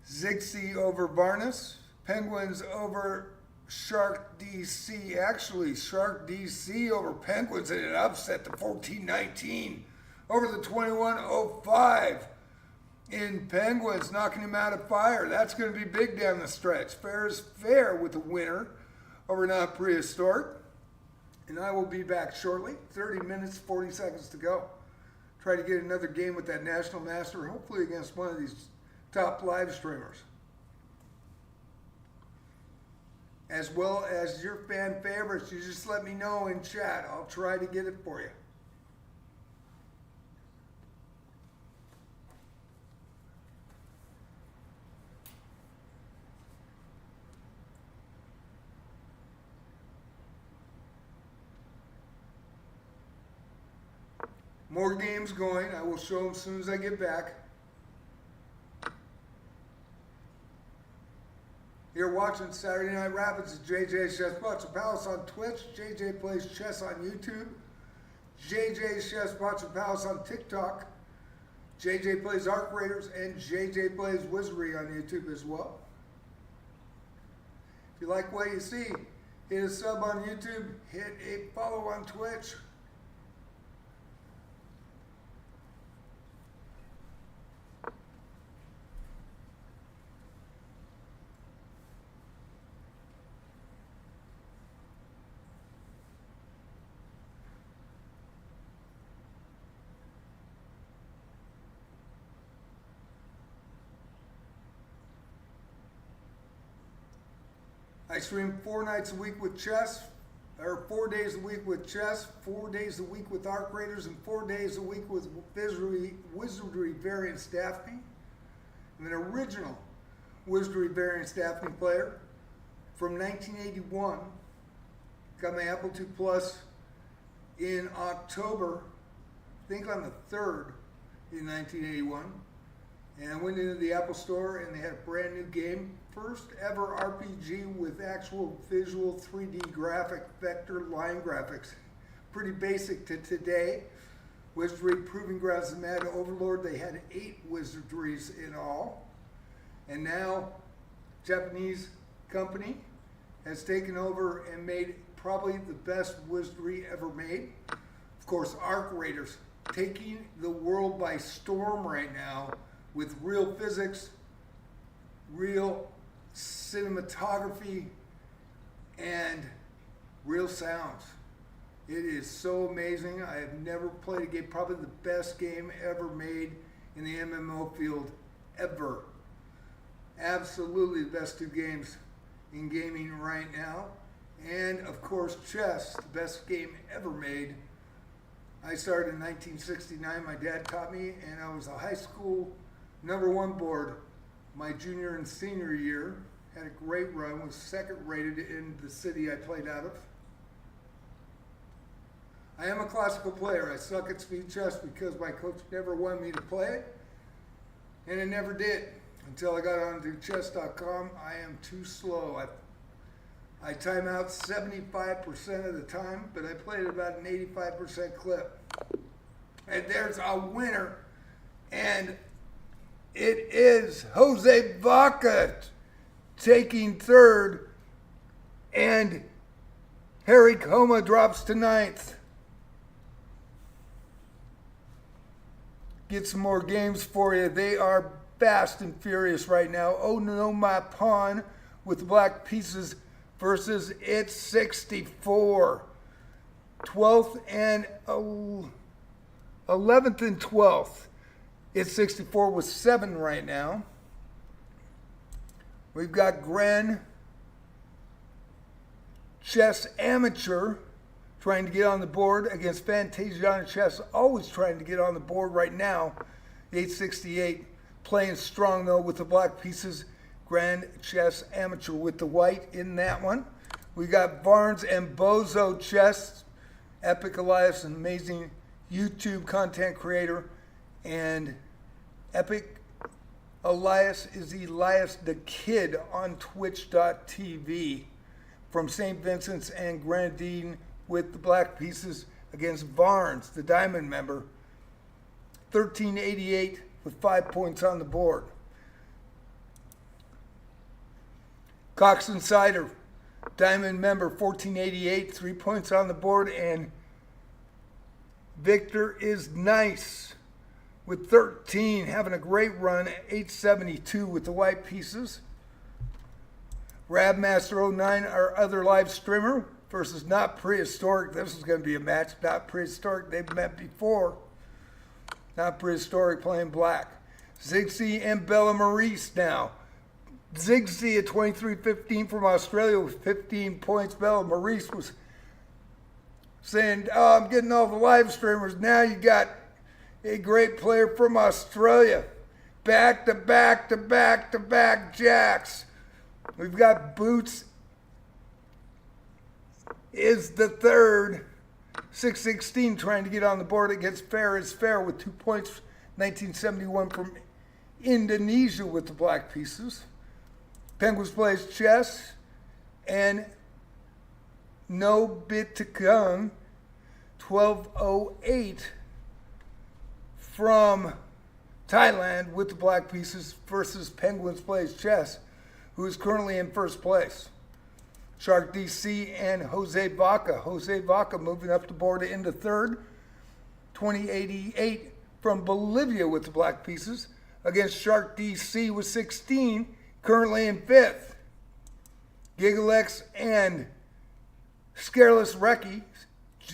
Zixi over Varnas, Penguins over Shark DC. Actually, Shark DC over Penguins in an upset to 14-19 over the 21-05 in Penguins, knocking him out of fire. That's going to be big down the stretch. Fair is fair with the winner over Not Prehistoric. And I will be back shortly. 30 minutes, 40 seconds to go. Try to get another game with that National Master, hopefully against one of these top live streamers. As well as your fan favorites, you just let me know in chat. I'll try to get it for you. More games going. I will show them as soon as I get back. You're watching Saturday Night Rapids at JJ Chess Butcher Palace on Twitch. JJ Plays Chess on YouTube. JJ Chess Butcher Palace on TikTok. JJ Plays Arc Raiders and JJ Plays Wizardry on YouTube as well. If you like what you see, hit a sub on YouTube, hit a follow on Twitch. I stream 4 nights a week with chess, or 4 days a week with chess, 4 days a week with Arc Raiders, and 4 days a week with Wizardry Variants Daphne. I'm an original Wizardry Variants Daphne player from 1981. Got my Apple II Plus in October, I think on the 3rd in 1981. And I went into the Apple Store and they had a brand new game. First ever RPG with actual visual 3D graphic vector line graphics. Pretty basic to today. Wizardry Proving Grounds of Mad Overlord. They had 8 wizardries in all. And now, Japanese company has taken over and made probably the best wizardry ever made. Of course, Arc Raiders taking the world by storm right now with real physics, real cinematography, and real sounds. It is so amazing. I have never played a game, probably the best game ever made in the MMO field ever. Absolutely the best 2 games in gaming right now. And of course, chess, the best game ever made. I started in 1969. My dad taught me, and I was a high school #1 board my junior and senior year. Had a great run, was 2nd rated in the city I played out of. I am a classical player. I suck at speed chess because my coach never wanted me to play it. And it never did until I got onto chess.com. I am too slow. I time out 75% of the time, but I played about an 85% clip. And there's a winner, and it is Jose Vaca taking third, and Harry Coma drops to ninth. Get some more games for you. They are fast and furious right now. Oh no, my pawn with the black pieces versus it's 64. 12th and 11th and 12th. It's 64 with 7 right now. We've got Grand Chess Amateur trying to get on the board against Fantasia Chess, always trying to get on the board right now. 868, playing strong though with the black pieces. Grand Chess Amateur with the white in that one. We got Barnes and Bozo Chess. Epic Elias, an amazing YouTube content creator. And Epic Elias is Elias the Kid on twitch.tv from St. Vincent's and Grenadine with the black pieces against Barnes, the diamond member. 1388 with 5 points on the board. Cox Insider, diamond member, 1488, 3 points on the board. And Victor is nice with 13, having a great run, 872 with the white pieces. Rabmaster09, our other live streamer, versus Not Prehistoric. This is going to be a match. Not Prehistoric, they've met before. Not Prehistoric playing black. Ziggsy and Bella Maurice now. Ziggsy at 23-15 from Australia with 15 points. Bella Maurice was saying, oh, I'm getting all the live streamers. Now you got a great player from Australia. Back to back to back to back jacks. We've got Boots is the third. 616 trying to get on the board against Fair is Fair with 2 points. 1971 from Indonesia with the black pieces. Penguins plays chess. And No Bit to Come. 1208 from Thailand with the black pieces versus Penguins plays chess, who is currently in first place. Shark DC and Jose Vaca. Jose Vaca moving up the board into third. 2088 from Bolivia with the black pieces against Shark DC with 16, currently in fifth. Gigalex and Scareless Recce.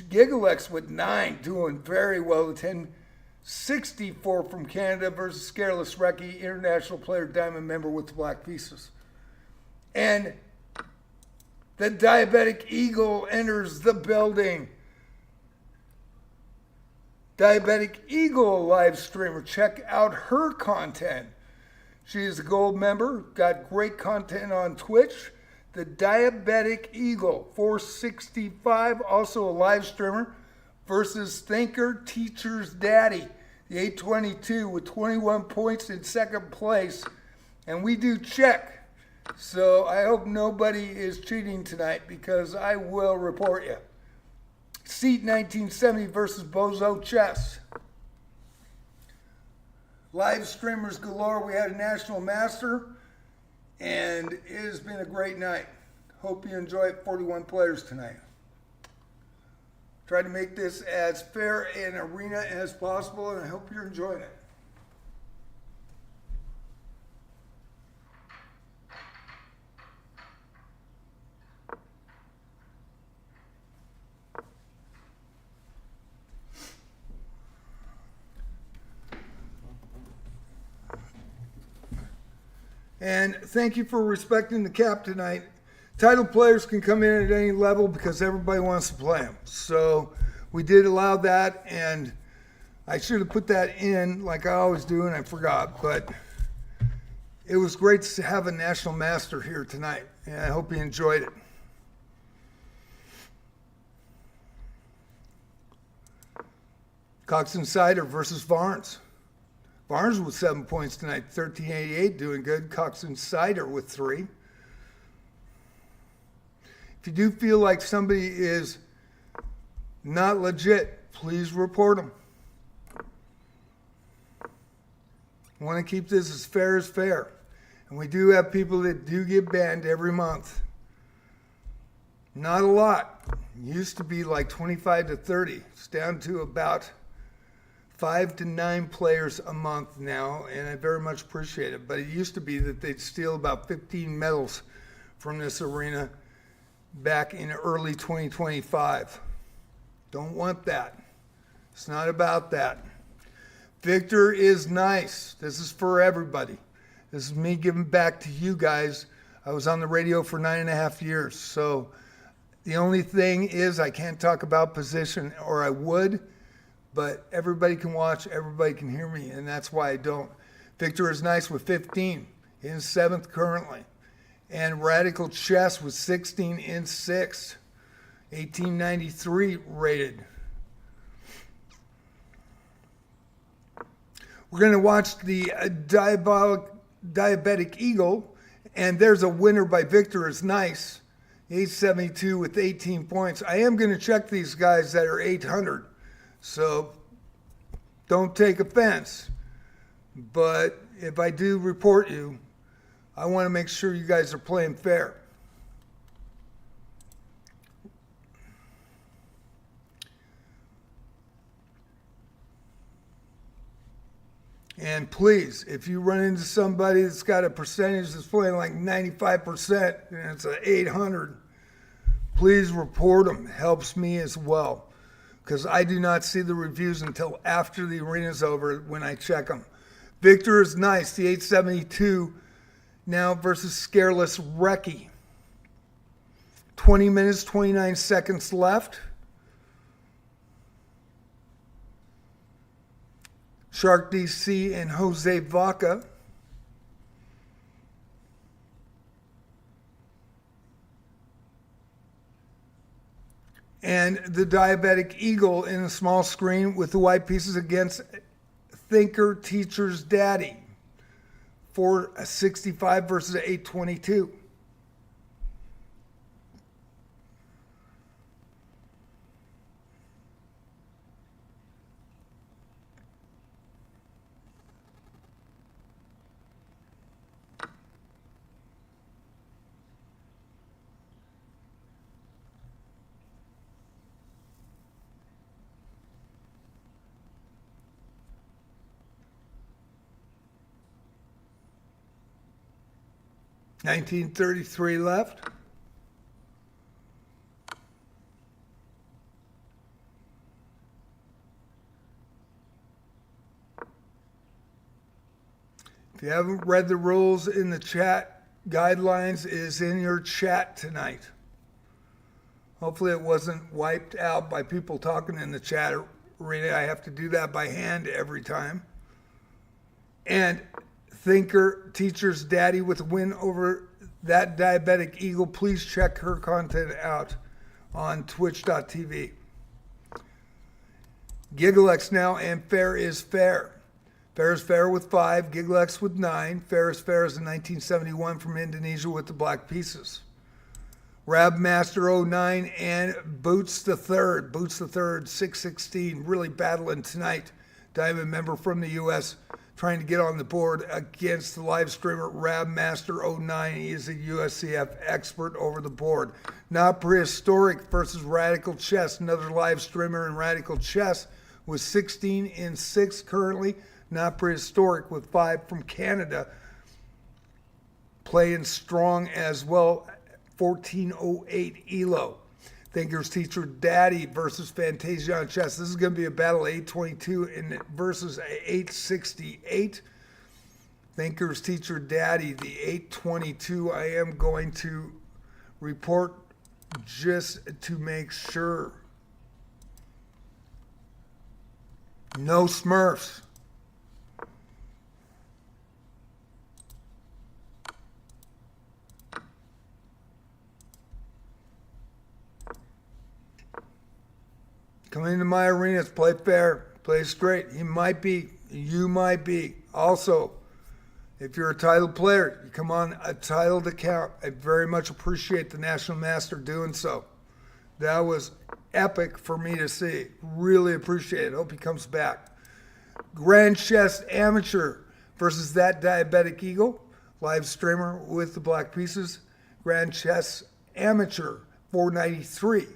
Gigalex with 9, doing very well. 1064 from Canada versus Scareless Recce, international player, diamond member with the black pieces. And the Diabetic Eagle enters the building. Diabetic Eagle, live streamer. Check out her content. She is a gold member, got great content on Twitch. The Diabetic Eagle, 465, also a live streamer, versus Thinker Teacher's Daddy, the 822 with 21 points in second place. And we do check. So I hope nobody is cheating tonight because I will report you. Seat 1970 versus Bozo Chess. Live streamers galore. We had a national master, and it has been a great night. Hope you enjoy it. 41 players tonight. Try to make this as fair an arena as possible, and I hope you're enjoying it. And thank you for respecting the cap tonight. Title players can come in at any level because everybody wants to play them. So we did allow that, and I should have put that in like I always do, and I forgot. But it was great to have a national master here tonight, and I hope you enjoyed it. Cox Insider versus Barnes. Barnes with 7 points tonight, 1388, doing good. Cox and Cider with 3. If you do feel like somebody is not legit, please report them. I want to keep this as fair. And we do have people that do get banned every month. Not a lot. Used to be like 25 to 30. It's down to about 5 to 9 players a month now, and I very much appreciate it. But it used to be that they'd steal about 15 medals from this arena back in early 2025. Don't want that. It's not about that. Victor is nice. This is for everybody. This is me giving back to you guys. I was on the radio for 9.5 years, so the only thing is I can't talk about position, or I would, but everybody can watch, everybody can hear me, and that's why I don't. Victor is nice with 15, in 7th currently. And Radical Chess with 16 in 6th, 1893 rated. We're going to watch the Diabetic Eagle, and there's a winner by Victor is nice, 872 with 18 points. I am going to check these guys that are 800. So don't take offense, but if I do report you, I want to make sure you guys are playing fair. And please, if you run into somebody that's got a percentage that's playing like 95% and it's an 800, please report them. Helps me as well, because I do not see the reviews until after the arena's over when I check them. Victor is nice, the 872 now versus Scareless Recce. 20 minutes, 29 seconds left. Shark DC and Jose Vaca. And the Diabetic Eagle in the small screen with the white pieces against Thinker Teacher's Daddy. 465 versus 822. $19.33 left. If you haven't read the rules in the chat, guidelines is in your chat tonight. Hopefully it wasn't wiped out by people talking in the chat arena. I have to do that by hand every time. And Thinker Teacher's Daddy with a win over that Diabetic Eagle. Please check her content out on twitch.tv. Gigalex now, and Fair is Fair. Fair is Fair with 5, Gigalex with 9. Fair is Fair is a 1971 from Indonesia with the black pieces. Rabmaster 09 and Boots the Third. Boots the Third, 616, really battling tonight. Diamond member from the U.S., trying to get on the board against the live streamer Rabmaster 09. He is a USCF expert over the board. Not Prehistoric versus Radical Chess, another live streamer in Radical Chess with 16 in 6 currently. Not Prehistoric with 5 from Canada, playing strong as well. 1408 Elo. Thinker's Teacher Daddy versus Fantasia on Chess. This is going to be a battle 822 versus 868. Thinker's Teacher Daddy, the 822. I am going to report just to make sure. No Smurfs. Come into my arenas, play fair, play straight. He might be you might be. Also, if you're a titled player, you come on a titled account. I very much appreciate the National Master doing so. That was epic for me to see. Really appreciate it. Hope he comes back. Grand Chest Amateur versus That Diabetic Eagle. Live streamer with the Black Pieces. Grand Chess Amateur 493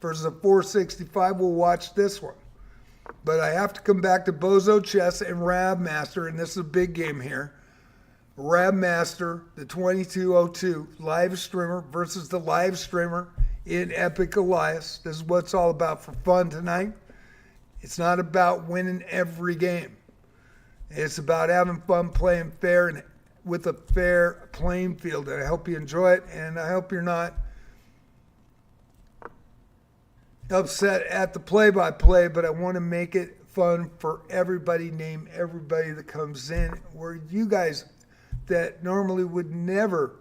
versus a 465. We'll watch this one. But I have to come back to Bozo Chess and Rab Master, and this is a big game here. Rab Master, the 2202 live streamer versus the live streamer in Epic Elias. This is what it's all about for fun tonight. It's not about winning every game. It's about having fun, playing fair, and with a fair playing field. And I hope you enjoy it, and I hope you're not upset at the play-by-play, but I want to make it fun for everybody, name everybody that comes in, where you guys that normally would never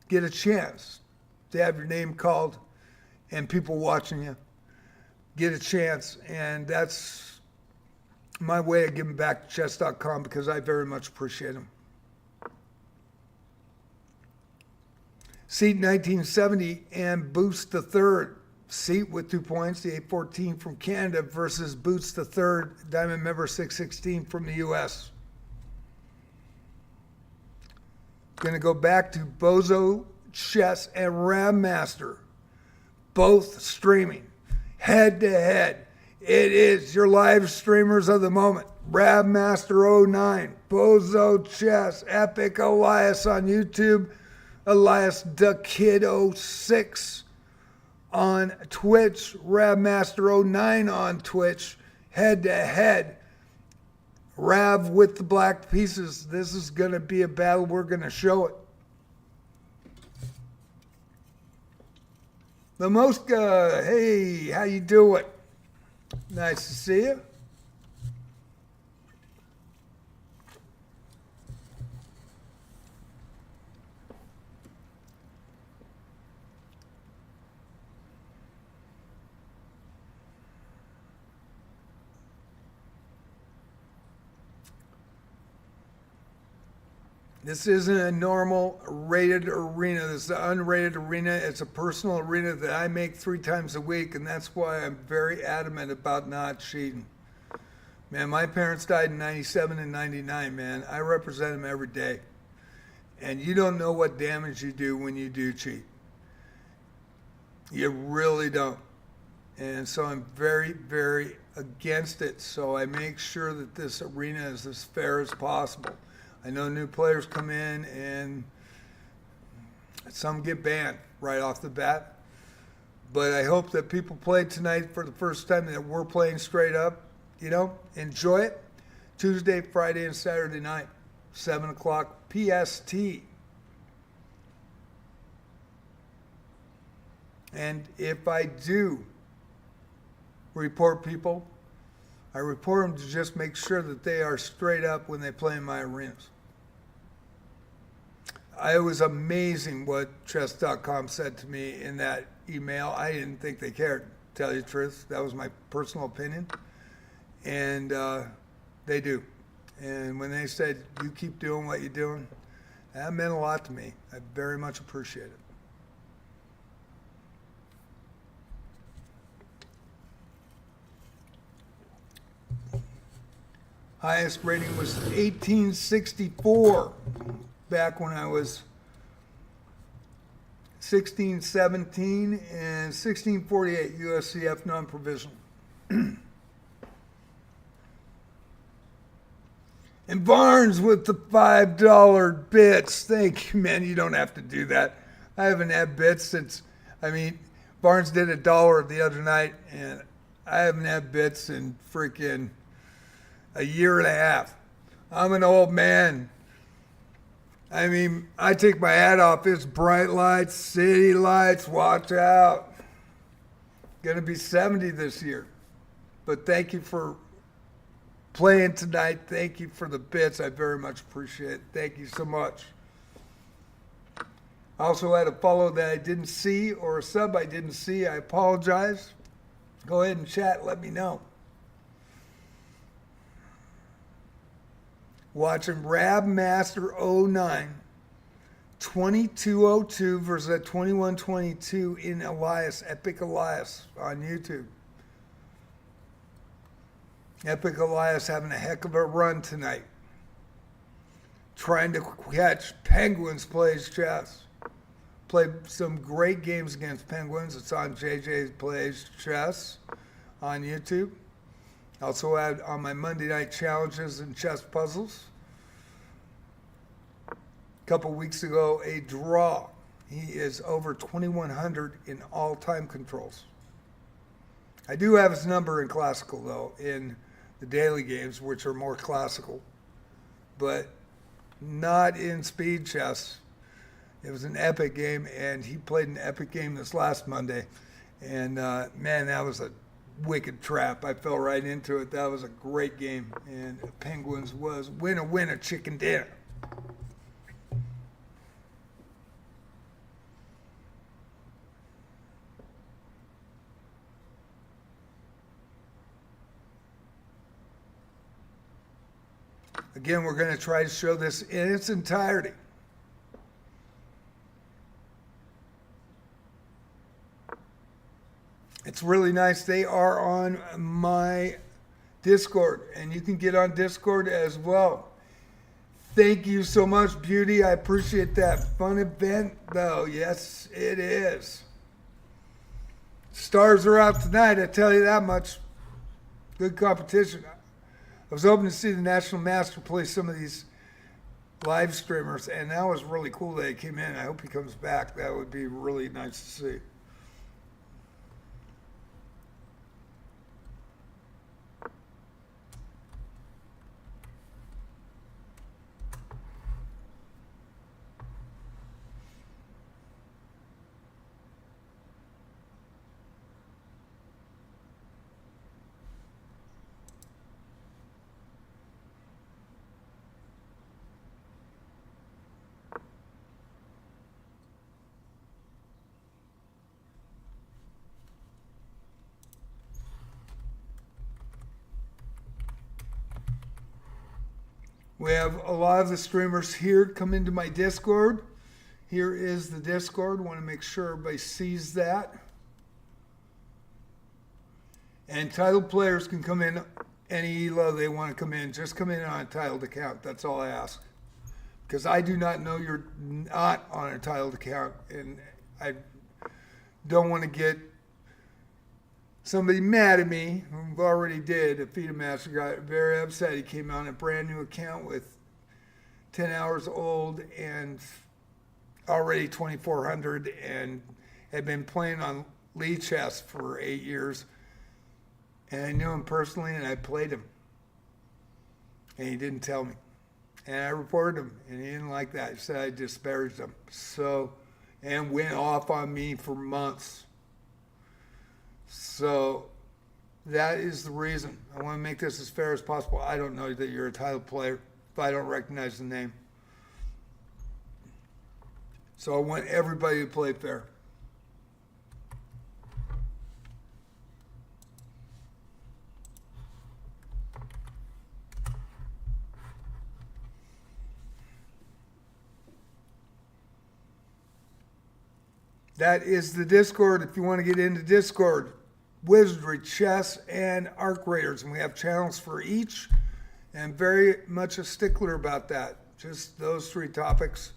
get a chance to have your name called and people watching you get a chance. And that's my way of giving back to chess.com, because I very much appreciate them. Seat 1970 and Boost the Third. Seat with 2 points, the 814 from Canada versus Boost the Third, Diamond member 616 from the U.S. Going to go back to Bozo Chess and Ram Master, both streaming head to head. It is your live streamers of the moment. Rab Master 09, Bozo Chess, Epic Elias on YouTube, Elias the Kid 06 on Twitch, Rab Master 09 on Twitch, head to head. Rav with the Black Pieces. This is going to be a battle. We're going to show it. The Mosca, hey, how you doing? Nice to see you. This isn't a normal rated arena. This is an unrated arena. It's a personal arena that I make 3 times a week, and that's why I'm very adamant about not cheating. Man, my parents died in 97 and 99, man. I represent them every day. And you don't know what damage you do when you do cheat. You really don't. And so I'm very, very against it. So I make sure that this arena is as fair as possible. I know new players come in and some get banned right off the bat. But I hope that people play tonight for the first time, that we're playing straight up. You know, enjoy it. Tuesday, Friday, and Saturday night, 7 o'clock PST. And if I do report people, I report them to just make sure that they are straight up when they play in my arenas. It was amazing what chess.com said to me in that email. I didn't think they cared, to tell you the truth. That was my personal opinion. And they do. And when they said, you keep doing what you're doing, that meant a lot to me. I very much appreciate it. Highest rating was 1864 back when I was 16, 17, and 1648 USCF non-provisional. And Barnes with the $5 bits. Thank you, man. You don't have to do that. I haven't had bits since, Barnes did $1 the other night, and I haven't had bits in freaking a year and a half. I'm an old man. I take my hat off. It's bright lights, city lights, watch out. Gonna be 70 this year. But thank you for playing tonight. Thank you for the bits. I very much appreciate it. Thank you so much. I also had a follow that I didn't see, or a sub I didn't see. I apologize. Go ahead and chat. Let me know. watching Rabmaster09 2202 versus a 2122 in Elias, Epic Elias on YouTube. Epic Elias having a heck of a run tonight. Trying to catch Penguins Plays Chess. Played some great games against Penguins. It's on JJ Plays Chess on YouTube. Also had on my Monday night challenges and chess puzzles. A couple weeks ago, a draw. He is over 2,100 in all-time controls. I do have his number in classical, though, in the daily games, which are more classical, but not in speed chess. It was an epic game, and he played an epic game this last Monday. And, man, that was a wicked trap. I fell right into it. That was a great game. And Penguins was winner, chicken dinner. Again, we're going to try to show this in its entirety. It's really nice. They are on my Discord, and you can get on Discord as well. Thank you so much, Beauty. I appreciate that. Fun event, though. Yes, it is. Stars are out tonight, I tell you that much. Good competition. I was hoping to see the National Master play some of these live streamers, and that was really cool that he came in. I hope he comes back. That would be really nice to see. We have a lot of the streamers here come into my Discord. Here is the Discord. Want to make sure everybody sees that. And titled players can come in any elo they want to come in. Just come in on a titled account. That's all I ask. Because I do not know you're not on a titled account. And I don't want to get somebody mad at me, who already did. A FIDA master got very upset. He came on a brand new account with 10 hours old and already 2,400 and had been playing on Lee chess for 8 years. And I knew him personally and I played him. And he didn't tell me. And I reported him and he didn't like that. He said I disparaged him. So, and went off on me for months. So that is the reason. I want to make this as fair as possible. I don't know that you're a titled player if I don't recognize the name. So I want everybody to play fair. That is the Discord. If you want to get into Discord, Wizardry, Chess, and Arc Raiders. And we have channels for each. And very much a stickler about that. Just those 3 topics.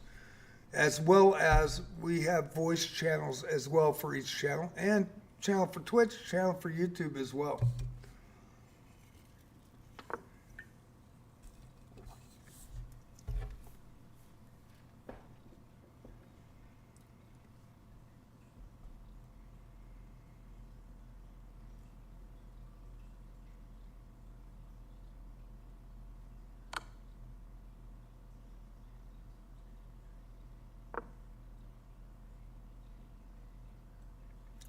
As well as we have voice channels as well for each channel. And channel for Twitch, channel for YouTube as well.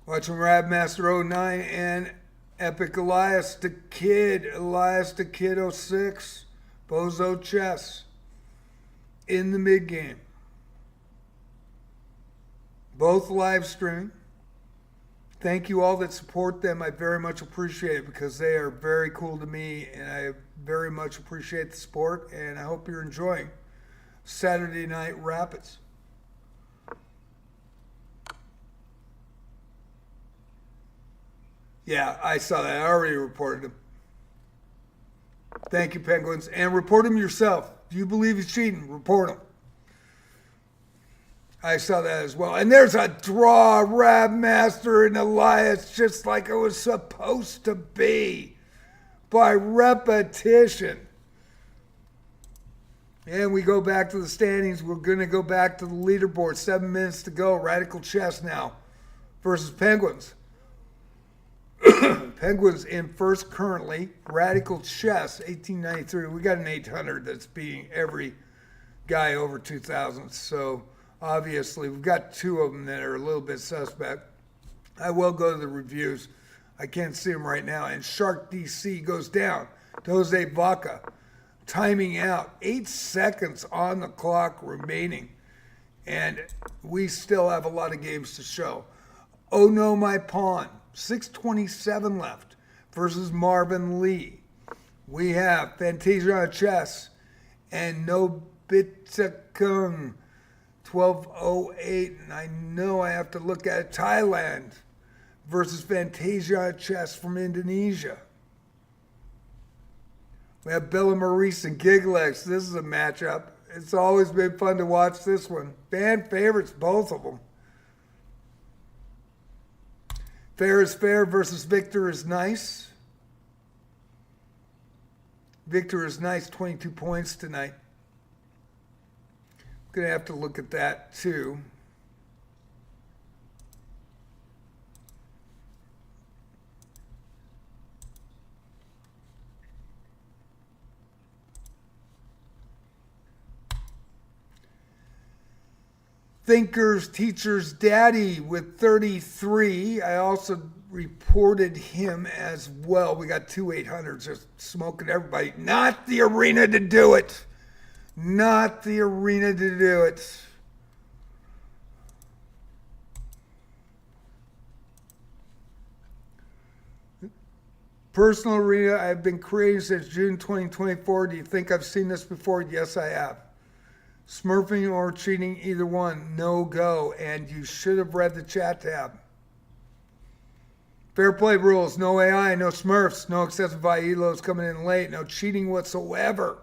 Watching Rabmaster09 and Epic Elias the Kid, Elias the Kid 06, Bozo Chess in the mid game. Both live streaming. Thank you all that support them. I very much appreciate it because they are very cool to me, and I very much appreciate the support, and I hope you're enjoying Saturday Night Rapids. Yeah, I saw that. I already reported him. Thank you, Penguins. And report him yourself. Do you believe he's cheating? Report him. I saw that as well. And there's a draw, Rabmaster and Elias, just like it was supposed to be by repetition. And we go back to the standings. We're going to go back to the leaderboard. 7 minutes to go. Radical Chess now versus Penguins. Penguins in first currently. Radical Chess, 1893. We got an 800 that's beating every guy over 2,000. So obviously we've got two of them that are a little bit suspect. I will go to the reviews. I can't see them right now. And Shark DC goes down to Jose Vaca. Timing out. 8 seconds on the clock remaining. And we still have a lot of games to show. Oh No My Pawn. 6:27 left versus Marvin Lee. We have Fantasia on Chess and No Bitakung 12:08. And I know I have to look at Thailand versus Fantasia on Chess from Indonesia. We have Bella Maurice and Giglex. This is a matchup. It's always been fun to watch this one. Fan favorites, both of them. Fair is Fair versus Victor is Nice. Victor is Nice, 22 points tonight. Going to have to look at that too. Thinkers, Teachers, Daddy with 33. I also reported him as well. We got two 800s just smoking everybody. Not the arena to do it. Not the arena to do it. Personal arena I've been creating since June 2024. Do you think I've seen this before? Yes, I have. Smurfing or cheating, either one, no go. And you should have read the chat tab. Fair play rules, no AI, no Smurfs, no excessive Elos coming in late, no cheating whatsoever.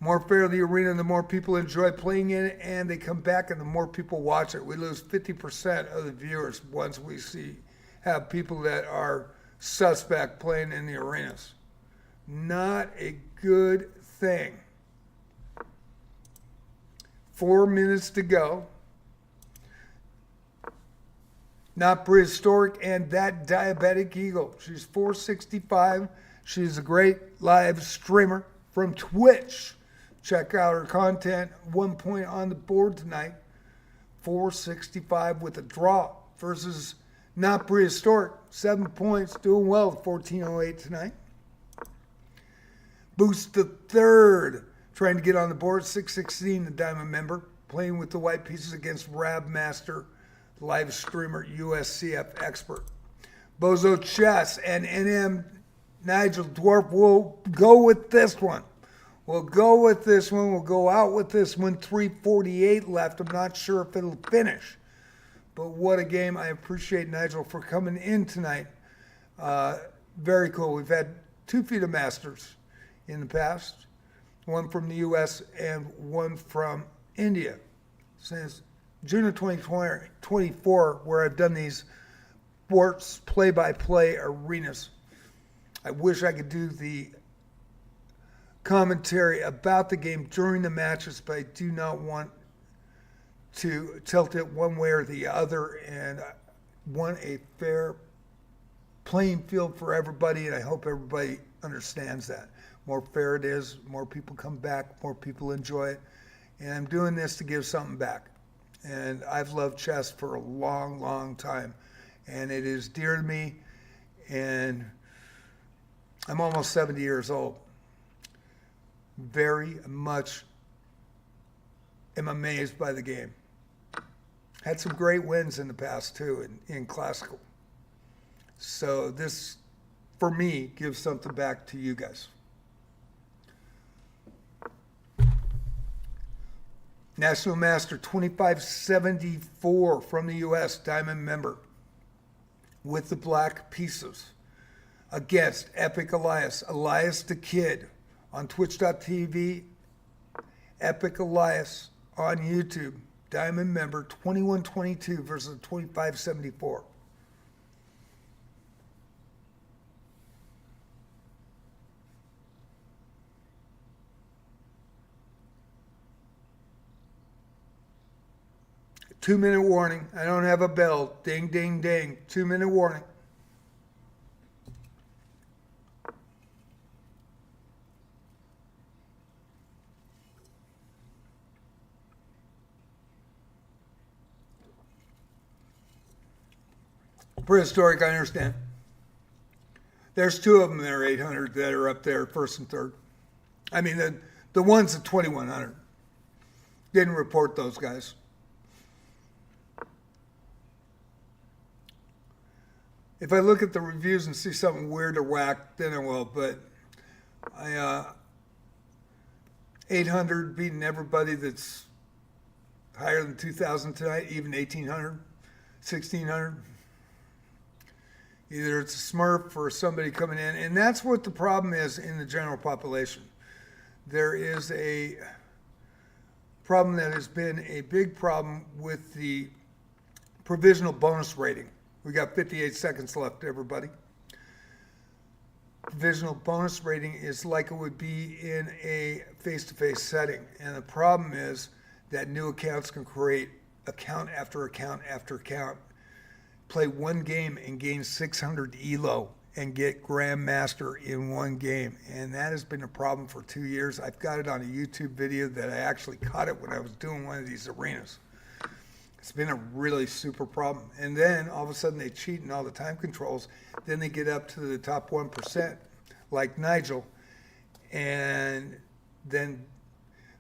More fair the arena, the more people enjoy playing in it, and they come back and the more people watch it. We lose 50% of the viewers once we have people that are suspect playing in the arenas. Not a good thing. 4 minutes to go. Not Prehistoric and That Diabetic Eagle. She's 465. She's a great live streamer from Twitch. Check out her content. 1 point on the board tonight. 465 with a draw versus Not Prehistoric. 7 points, doing well at 1408 tonight. Boost the third. Trying to get on the board, 616, the Diamond member, playing with the white pieces against Rabmaster, live streamer, USCF expert. Bozo Chess and NM Nigel Dwarf will go with this one. We'll go with this one. We'll go out with this one. 3:48 left. I'm not sure if it'll finish. But what a game. I appreciate Nigel for coming in tonight. Very cool. We've had 2 FIDE Masters in the past. One from the U.S. and one from India. Since June of 2024, where I've done these sports play-by-play arenas. I wish I could do the commentary about the game during the matches, but I do not want to tilt it one way or the other, and I want a fair playing field for everybody, and I hope everybody understands that. More fair it is, more people come back, more people enjoy it. And I'm doing this to give something back. And I've loved chess for a long, long time. And it is dear to me. And I'm almost 70 years old. Very much am amazed by the game. Had some great wins in the past too in classical. So this, for me, gives something back to you guys. National Master 2574 from the U.S. Diamond member with the black pieces against Epic Elias the Kid on Twitch.tv, Epic Elias on YouTube, Diamond member 2122 versus 2574. Two-minute warning. I don't have a bell. Ding, ding, ding. 2-minute warning. Prehistoric, I understand. There's two of them that are 800 that are up there, first and third. I mean, the ones at 2100. Didn't report those guys. If I look at the reviews and see something weird or whack, then I will. But 800 beating everybody that's higher than 2,000 tonight, even 1,800, 1,600. Either it's a smurf or somebody coming in. And that's what the problem is in the general population. There is a problem that has been a big problem with the provisional bonus rating. We got 58 seconds left, everybody. Provisional bonus rating is like it would be in a face-to-face setting. And the problem is that new accounts can create account after account after account, play one game and gain 600 Elo and get Grandmaster in one game. And that has been a problem for 2 years. I've got it on a YouTube video that I actually caught it when I was doing one of these arenas. It's been a really super problem. And then all of a sudden they cheat in all the time controls. Then they get up to the top 1%, like Nigel. And then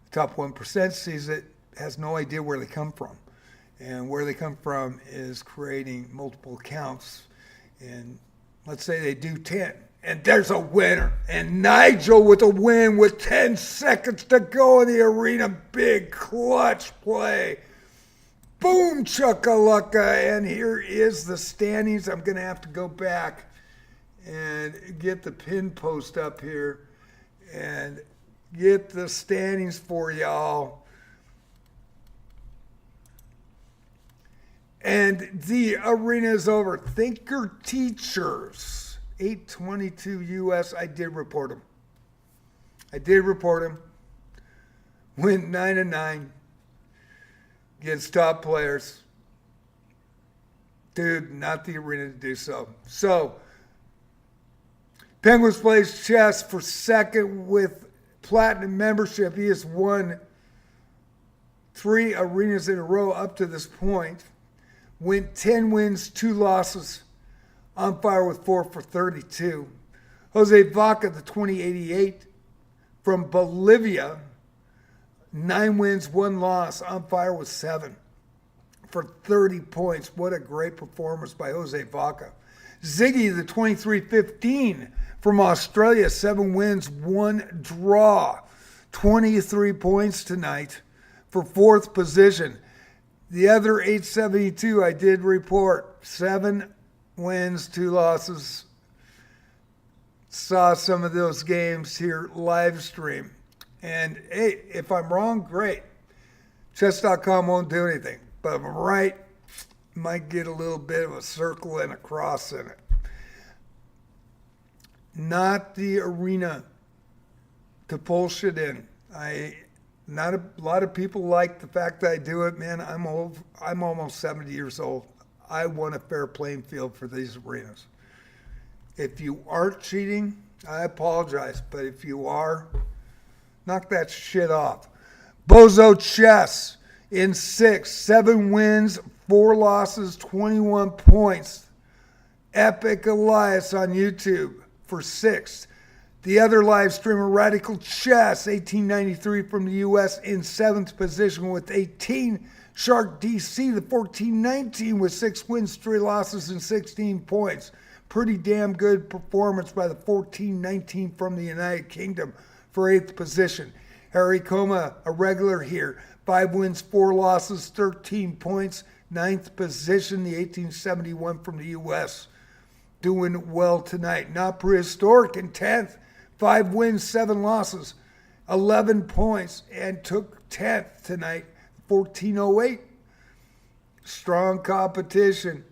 the top 1% sees it, has no idea where they come from. And where they come from is creating multiple accounts. And let's say they do 10. And there's a winner. And Nigel with a win with 10 seconds to go in the arena. Big clutch play. Boom, chuckalacka, and here is the standings. I'm going to have to go back and get the pin post up here and get the standings for y'all. And the arena is over. Thinker Teachers, 822 US. I did report him. Went 9-9. Against top players. Dude, not the arena to do so. So, Penguins plays chess for second with platinum membership. He has won 3 arenas in a row up to this point. Went 10 wins, 2 losses. On fire with 4 for 32. Jose Vaca, the 2088 from Bolivia. 9 wins, 1 loss. On fire with 7 for 30 points. What a great performance by Jose Vaca. Ziggy, the 2315 from Australia. 7 wins, 1 draw. 23 points tonight for 4th position. The other 872 I did report. 7 wins, 2 losses. Saw some of those games here live stream. And hey, if I'm wrong, great. Chess.com won't do anything. But if I'm right, might get a little bit of a circle and a cross in it. Not the arena to pull shit in. Not a lot of people like the fact that I do it. Man, I'm old. I'm almost 70 years old. I want a fair playing field for these arenas. If you aren't cheating, I apologize. But if you are, knock that shit off. Bozo Chess in 6, 7 wins, 4 losses, 21 points. Epic Elias on YouTube for 6th. The other live streamer, Radical Chess, 1893 from the U.S. in 7th position with 18. Shark DC, the 14-19 with 6 wins, 3 losses, and 16 points. Pretty damn good performance by the 14-19 from the United Kingdom for 8th position. Harry Coma, a regular here, 5 wins, 4 losses, 13 points. 9th position, the 1871 from the U.S. Doing well tonight. Not Prehistoric in 10th, 5 wins, 7 losses, 11 points, and took 10th tonight, 1408. Strong competition.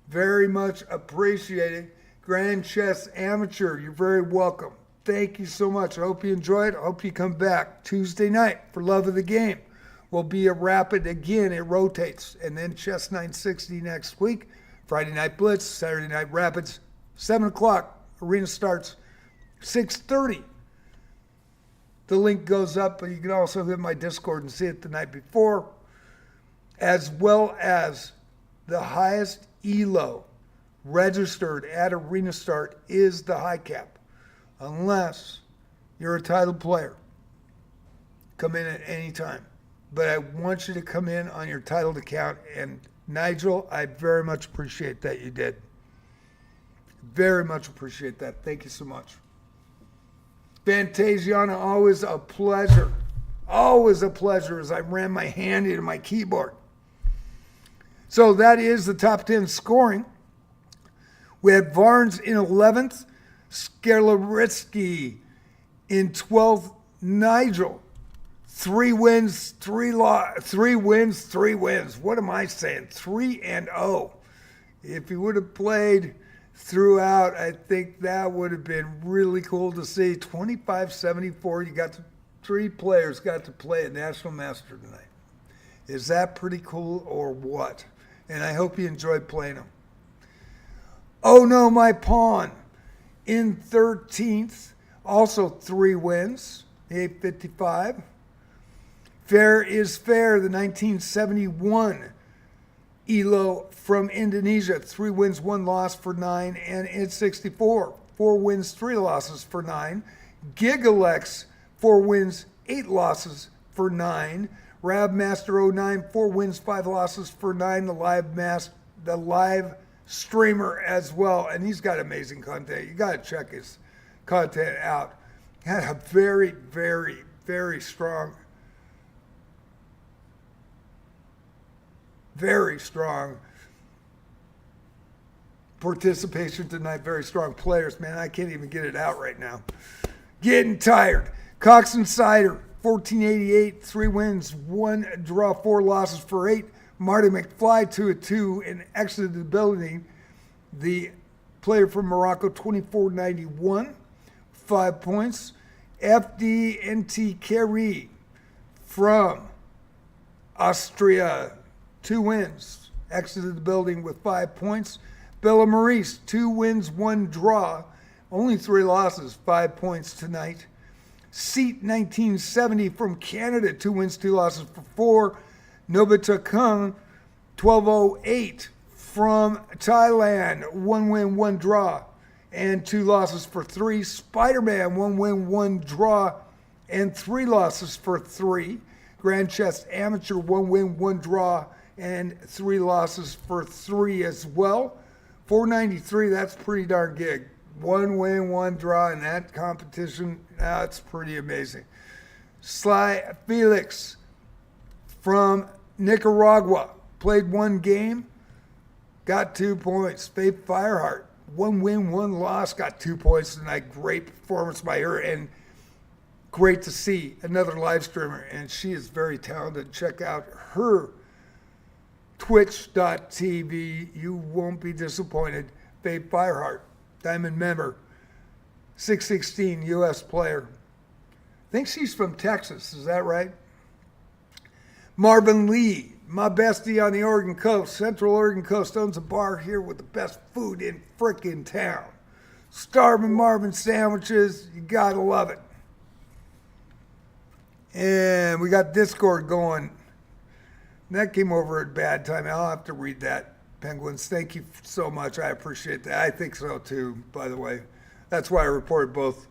Very much appreciated. Grand Chess Amateur, you're very welcome. Thank you so much. I hope you enjoyed. I hope you come back Tuesday night for Love of the Game. Will be a rapid again. It rotates. And then Chess 960 next week. Friday night Blitz, Saturday night Rapids, 7 o'clock. Arena starts 6:30. The link goes up, but you can also hit my Discord and see it the night before, as well as the highest Elo registered at Arena Start is the High Cap, unless you're a title player. Come in at any time. But I want you to come in on your titled account. And Nigel, I very much appreciate that you did. Very much appreciate that. Thank you so much. Fantasiana, always a pleasure. Always a pleasure as I ran my hand into my keyboard. So that is the top 10 scoring. We had Varnes in 11th, Skerlaritsky in 12th, Nigel. 3 wins, 3 wins, 3 wins. What am I saying? 3-0. If he would have played throughout, I think that would have been really cool to see. 25-74. You got 3 players got to play a National Master tonight. Is that pretty cool or what? And I hope you enjoyed playing them. Oh no, my pawn in 13th. Also 3 wins. 855. Fair is Fair, the 1971 Elo from Indonesia. 3 wins, 1 loss for 9, and it's 64. 4 wins, 3 losses for 9. Gigalex, 4 wins, 8 losses for 9. Rabmaster 09, 4 wins, 5 losses for 9. The live streamer as well, and he's got amazing content. You got to check his content out. Had a very, very, very strong participation tonight. Very strong players, man. I can't even get it out right now. Getting tired. Cox and Cider, 1488, 3 wins, 1 draw, 4 losses for 8. Marty McFly, 2-2, and exited the building. The player from Morocco, 2491, 5 points. FDNT Kerry from Austria, 2 wins, exited the building with 5 points. Bella Maurice, 2 wins, 1 draw, only 3 losses, 5 points tonight. Seat 1970 from Canada, 2 wins, 2 losses for 4. Nobita Kung, 1208 from Thailand, 1 win, 1 draw, and 2 losses for 3. Spider-Man, 1 win, 1 draw, and 3 losses for 3. Grand Chess Amateur, 1 win, 1 draw, and 3 losses for 3 as well. 493, that's pretty darn gig. 1 win, 1 draw in that competition. That's pretty amazing. Sly Felix from Nicaragua, played 1 game, got 2 points. Faith Fireheart, 1 win, 1 loss, got 2 points tonight. Great performance by her, and great to see another live streamer, and she is very talented. Check out her twitch.tv. You won't be disappointed. Faith Fireheart, Diamond member, 616 U.S. player. I think she's from Texas, is that right? Marvin Lee, my bestie on the Oregon coast, Central Oregon coast, owns a bar here with the best food in frickin' town. Starving Marvin sandwiches, you gotta love it. And we got Discord going. That came over at bad time. I'll have to read that. Penguins, thank you so much. I appreciate that. I think so too, by the way. That's why I reported both.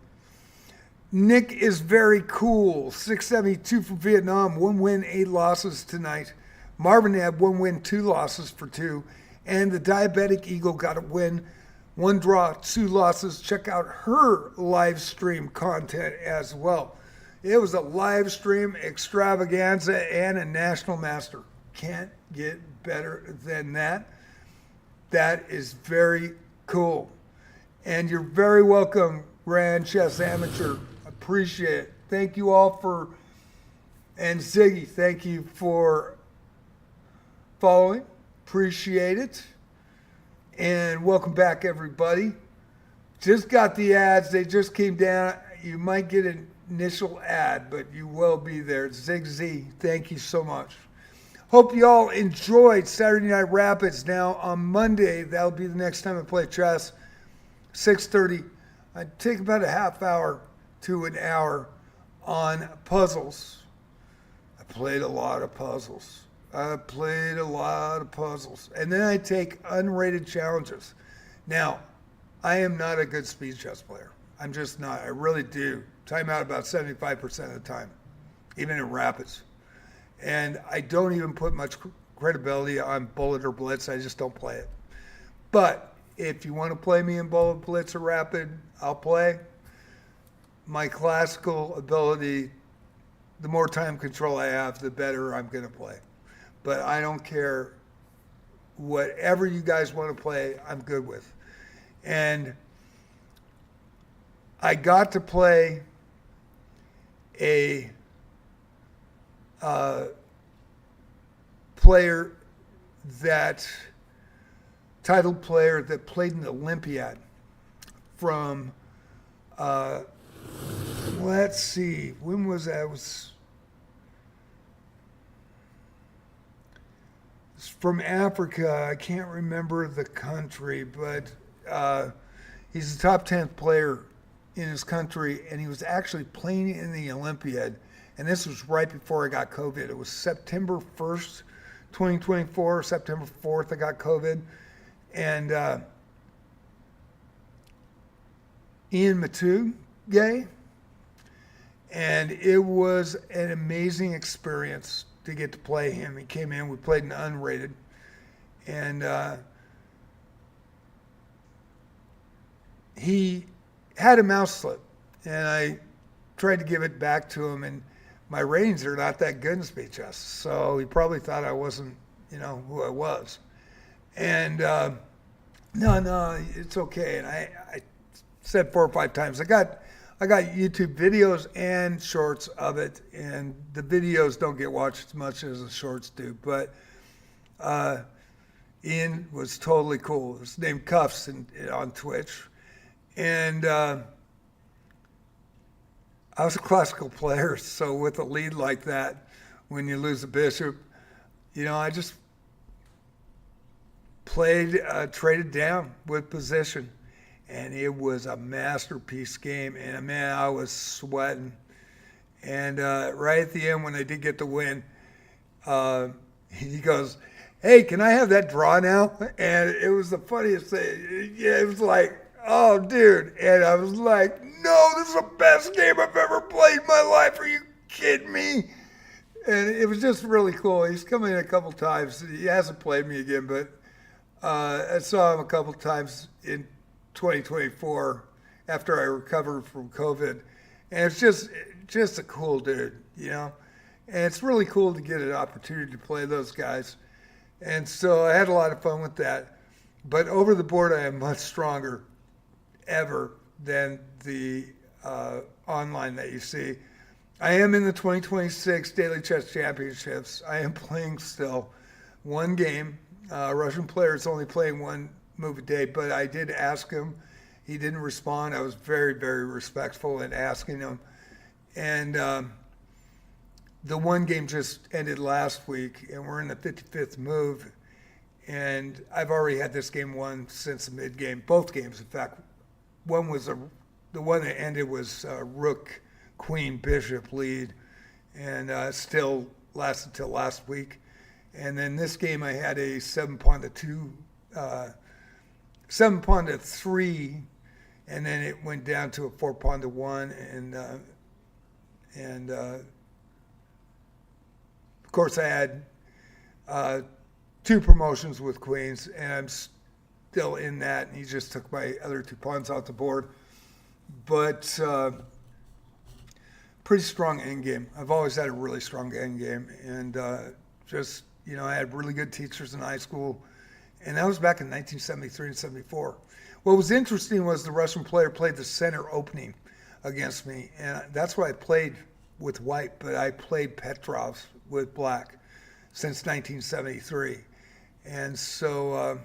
Nick is very cool. 672 from Vietnam. 1 win, 8 losses tonight. Marvin had 1 win, 2 losses for 2. And the Diabetic Eagle got a win, 1 draw, 2 losses. Check out her live stream content as well. It was a live stream extravaganza and a national master. Can't get better than that. That is very cool. And you're very welcome, Grand Chess Amateur. Appreciate it. Thank you all for, and Ziggy, thank you for following. Appreciate it. And welcome back, everybody. Just got the ads. They just came down. You might get an initial ad, but you will be there. Zig Z, thank you so much. Hope you all enjoyed Saturday Night Rapids. Now, on Monday, that'll be the next time I play chess, 6:30. I take about a half hour to an hour on puzzles. I played a lot of puzzles. And then I take unrated challenges. Now, I am not a good speed chess player. I'm just not. I really do. Time out about 75% of the time, even in Rapids. And I don't even put much credibility on Bullet or Blitz. I just don't play it. But if you want to play me in Bullet, Blitz, or Rapid, I'll play. My classical ability, the more time control I have, the better I'm going to play. But I don't care. Whatever you guys want to play, I'm good with. And I got to play a player titled player that played in the Olympiad from, let's see, when was that? It was from Africa. I can't remember the country, but he's the top 10th player in his country, and he was actually playing in the Olympiad. And this was right before I got COVID. It was September 1st, 2024, September 4th, I got COVID. And Ian Matugay. And it was an amazing experience to get to play him. He came in, we played an unrated. And he had a mouse slip. And I tried to give it back to him, and my ratings are not that good in speed chess. So he probably thought I wasn't, who I was. And no, it's okay. And I said 4 or 5 times. I got YouTube videos and shorts of it, and the videos don't get watched as much as the shorts do. But Ian was totally cool. His name Cuffs on Twitch. And I was a classical player, so with a lead like that, when you lose a bishop, I just traded down with position, and it was a masterpiece game. And man, I was sweating. And right at the end, when I did get the win, he goes, "Hey, can I have that draw now?" And it was the funniest thing. Yeah, it was like, "Oh, dude!" And I was like, "No, this is the best game I've ever played in my life. Are you kidding me?" And it was just really cool. He's come in a couple times. He hasn't played me again, but I saw him a couple times in 2024 after I recovered from COVID. And it's just a cool dude, And it's really cool to get an opportunity to play those guys. And so I had a lot of fun with that. But over the board, I am much stronger ever than the online that you see. I am in the 2026 Daily Chess Championships. I am playing still 1 game. Russian player is only playing 1 move a day, but I did ask him. He didn't respond. I was very, very respectful in asking him. And the 1 game just ended last week, and we're in the 55th move. And I've already had this game won since the mid-game. Both games, in fact. One was the one that ended was Rook, Queen, Bishop lead, and still lasted till last week. And then this game I had a 7-pawn to 2, 7-pawn to 3, and then it went down to a 4-pawn to 1, and of course I had uh, 2 promotions with queens, and I'm still in that. And he just took my other 2 pawns off the board. But pretty strong end game. I've always had a really strong end game, and just, I had really good teachers in high school, and that was back in 1973 and 74. What was interesting was the Russian player played the center opening against me, and that's why I played with white, but I played Petrovs with black since 1973. And so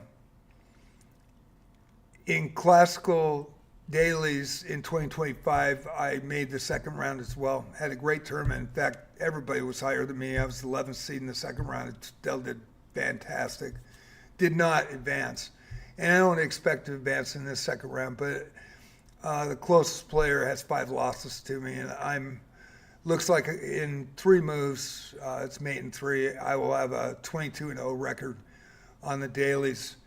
in classical dailies in 2025, I made the second round as well. Had a great tournament. In fact, everybody was higher than me. I was the 11th seed in the second round. It still did fantastic. Did not advance. And I don't expect to advance in this second round, but the closest player has 5 losses to me, and looks like in 3 moves, it's mate in 3, I will have a 22-0 record on the dailies.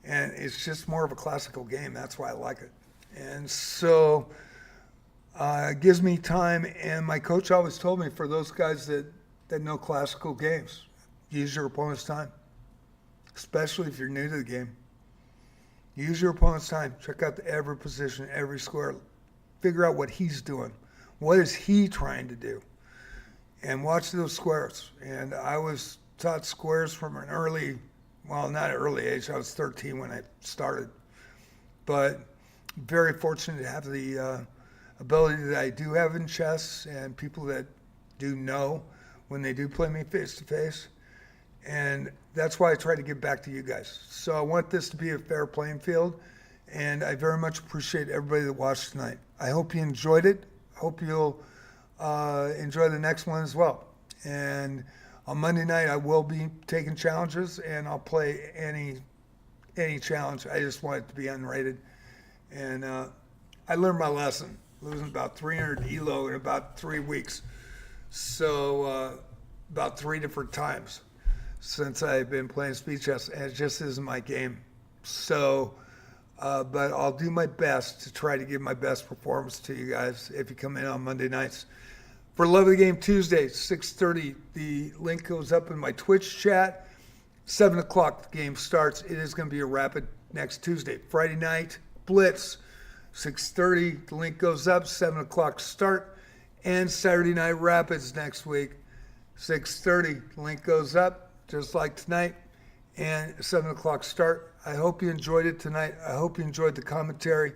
And it's just more of a classical game. That's why I like it. And so it gives me time, and my coach always told me, for those guys that know classical games, use your opponent's time, especially if you're new to the game. Use your opponent's time. Check out every position, every square. Figure out what he's doing. What is he trying to do? And watch those squares. And I was taught squares from an not early age. I was 13 when I started. But very fortunate to have the ability that I do have in chess, and people that do know when they do play me face to face. And that's why I try to give back to you guys. So I want this to be a fair playing field, and I very much appreciate everybody that watched tonight. I hope you enjoyed it. I hope you'll enjoy the next one as well. And on Monday night, I will be taking challenges, and I'll play any challenge. I just want it to be unrated. And I learned my lesson, losing about 300 Elo in about 3 weeks. So about 3 different times since I've been playing speed chess, and it just isn't my game. So, but I'll do my best to try to give my best performance to you guys if you come in on Monday nights. For Love of the Game Tuesday, 6:30, the link goes up in my Twitch chat. 7 o'clock, the game starts. It is going to be a rapid next Tuesday. Friday night, Blitz, 6:30, the link goes up, 7 o'clock start. And Saturday night, Rapids next week, 6:30, the link goes up, just like tonight, and 7 o'clock start. I hope you enjoyed it tonight. I hope you enjoyed the commentary.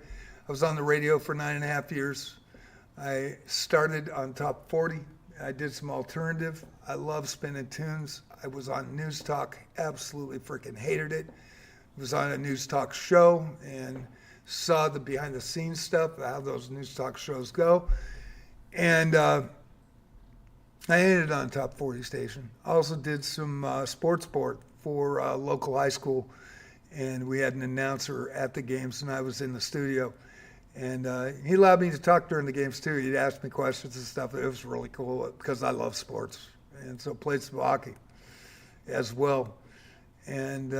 I was on the radio for 9.5 years. I started on Top 40. I did some alternative. I love spinning tunes. I was on News Talk, absolutely freaking hated it. I was on a News Talk show and saw the behind the scenes stuff, how those News Talk shows go. And I ended on Top 40 station. I also did some sports board for local high school, and we had an announcer at the games, and I was in the studio. And he allowed me to talk during the games too. He'd ask me questions and stuff. It was really cool because I love sports, and so played some hockey as well, and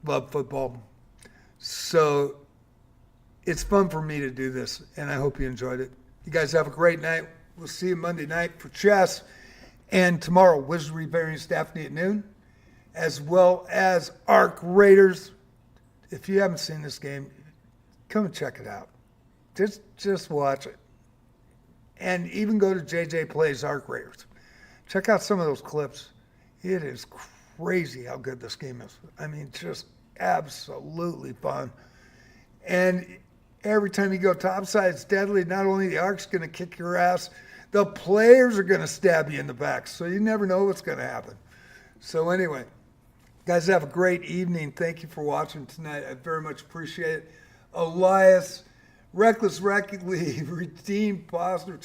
love football. So it's fun for me to do this, and I hope you enjoyed it. You guys have a great night. We'll see you Monday night for chess, and tomorrow Wizardry Variance Daphne at noon, as well as Arc Raiders. If you haven't seen this game, come and check it out. Just watch it. And even go to JJ Plays Arc Raiders. Check out some of those clips. It is crazy how good this game is. I mean, just absolutely fun. And every time you go topside, it's deadly. Not only the Arc's going to kick your ass, the players are going to stab you in the back. So you never know what's going to happen. So anyway, guys, have a great evening. Thank you for watching tonight. I very much appreciate it. Elias, Reckless Recklessly Redeemed Foster.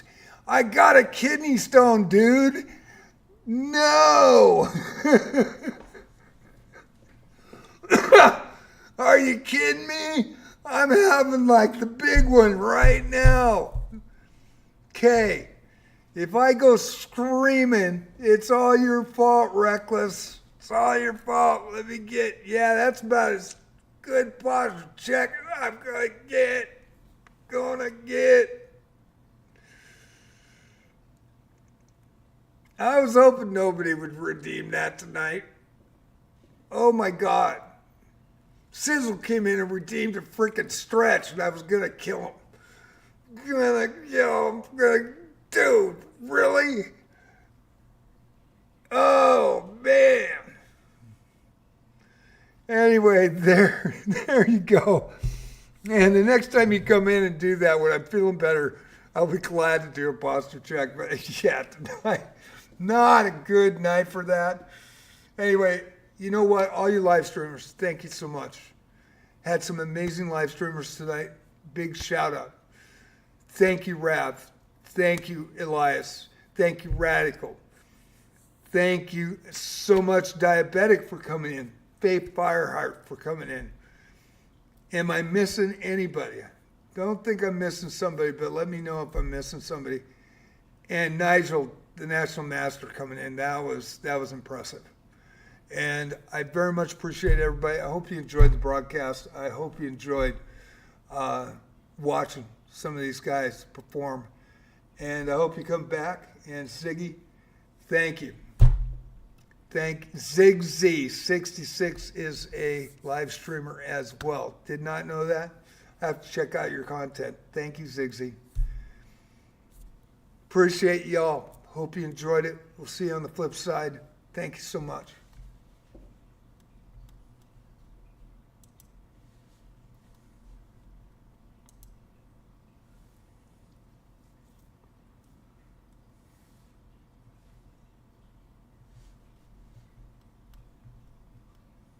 I got a kidney stone, dude. No. Are you kidding me? I'm having like the big one right now. Okay. If I go screaming, it's all your fault, Reckless. It's all your fault. Let me get, yeah, that's about as good posture check as I'm gonna get. I was hoping nobody would redeem that tonight. Oh my God. Sizzle came in and redeemed a freaking stretch, and I was gonna kill him. Dude, really? Oh man. Anyway, there you go. And the next time you come in and do that when I'm feeling better, I'll be glad to do a posture check. But yeah, tonight, not a good night for that. Anyway, you know what? All you live streamers, thank you so much. Had some amazing live streamers tonight. Big shout out. Thank you, Rav. Thank you, Elias. Thank you, Radical. Thank you so much, Diabetic, for coming in. Faith Fireheart for coming in. Am I missing anybody? Don't think I'm missing somebody, but let me know if I'm missing somebody. And Nigel, the National Master, coming in. That was impressive. And I very much appreciate everybody. I hope you enjoyed the broadcast. I hope you enjoyed watching some of these guys perform. And I hope you come back. And Ziggy, thank you. Zig Z66 is a live streamer as well. Did not know that. I have to check out your content. Thank you, Zig Z. Appreciate y'all. Hope you enjoyed it. We'll see you on the flip side. Thank you so much.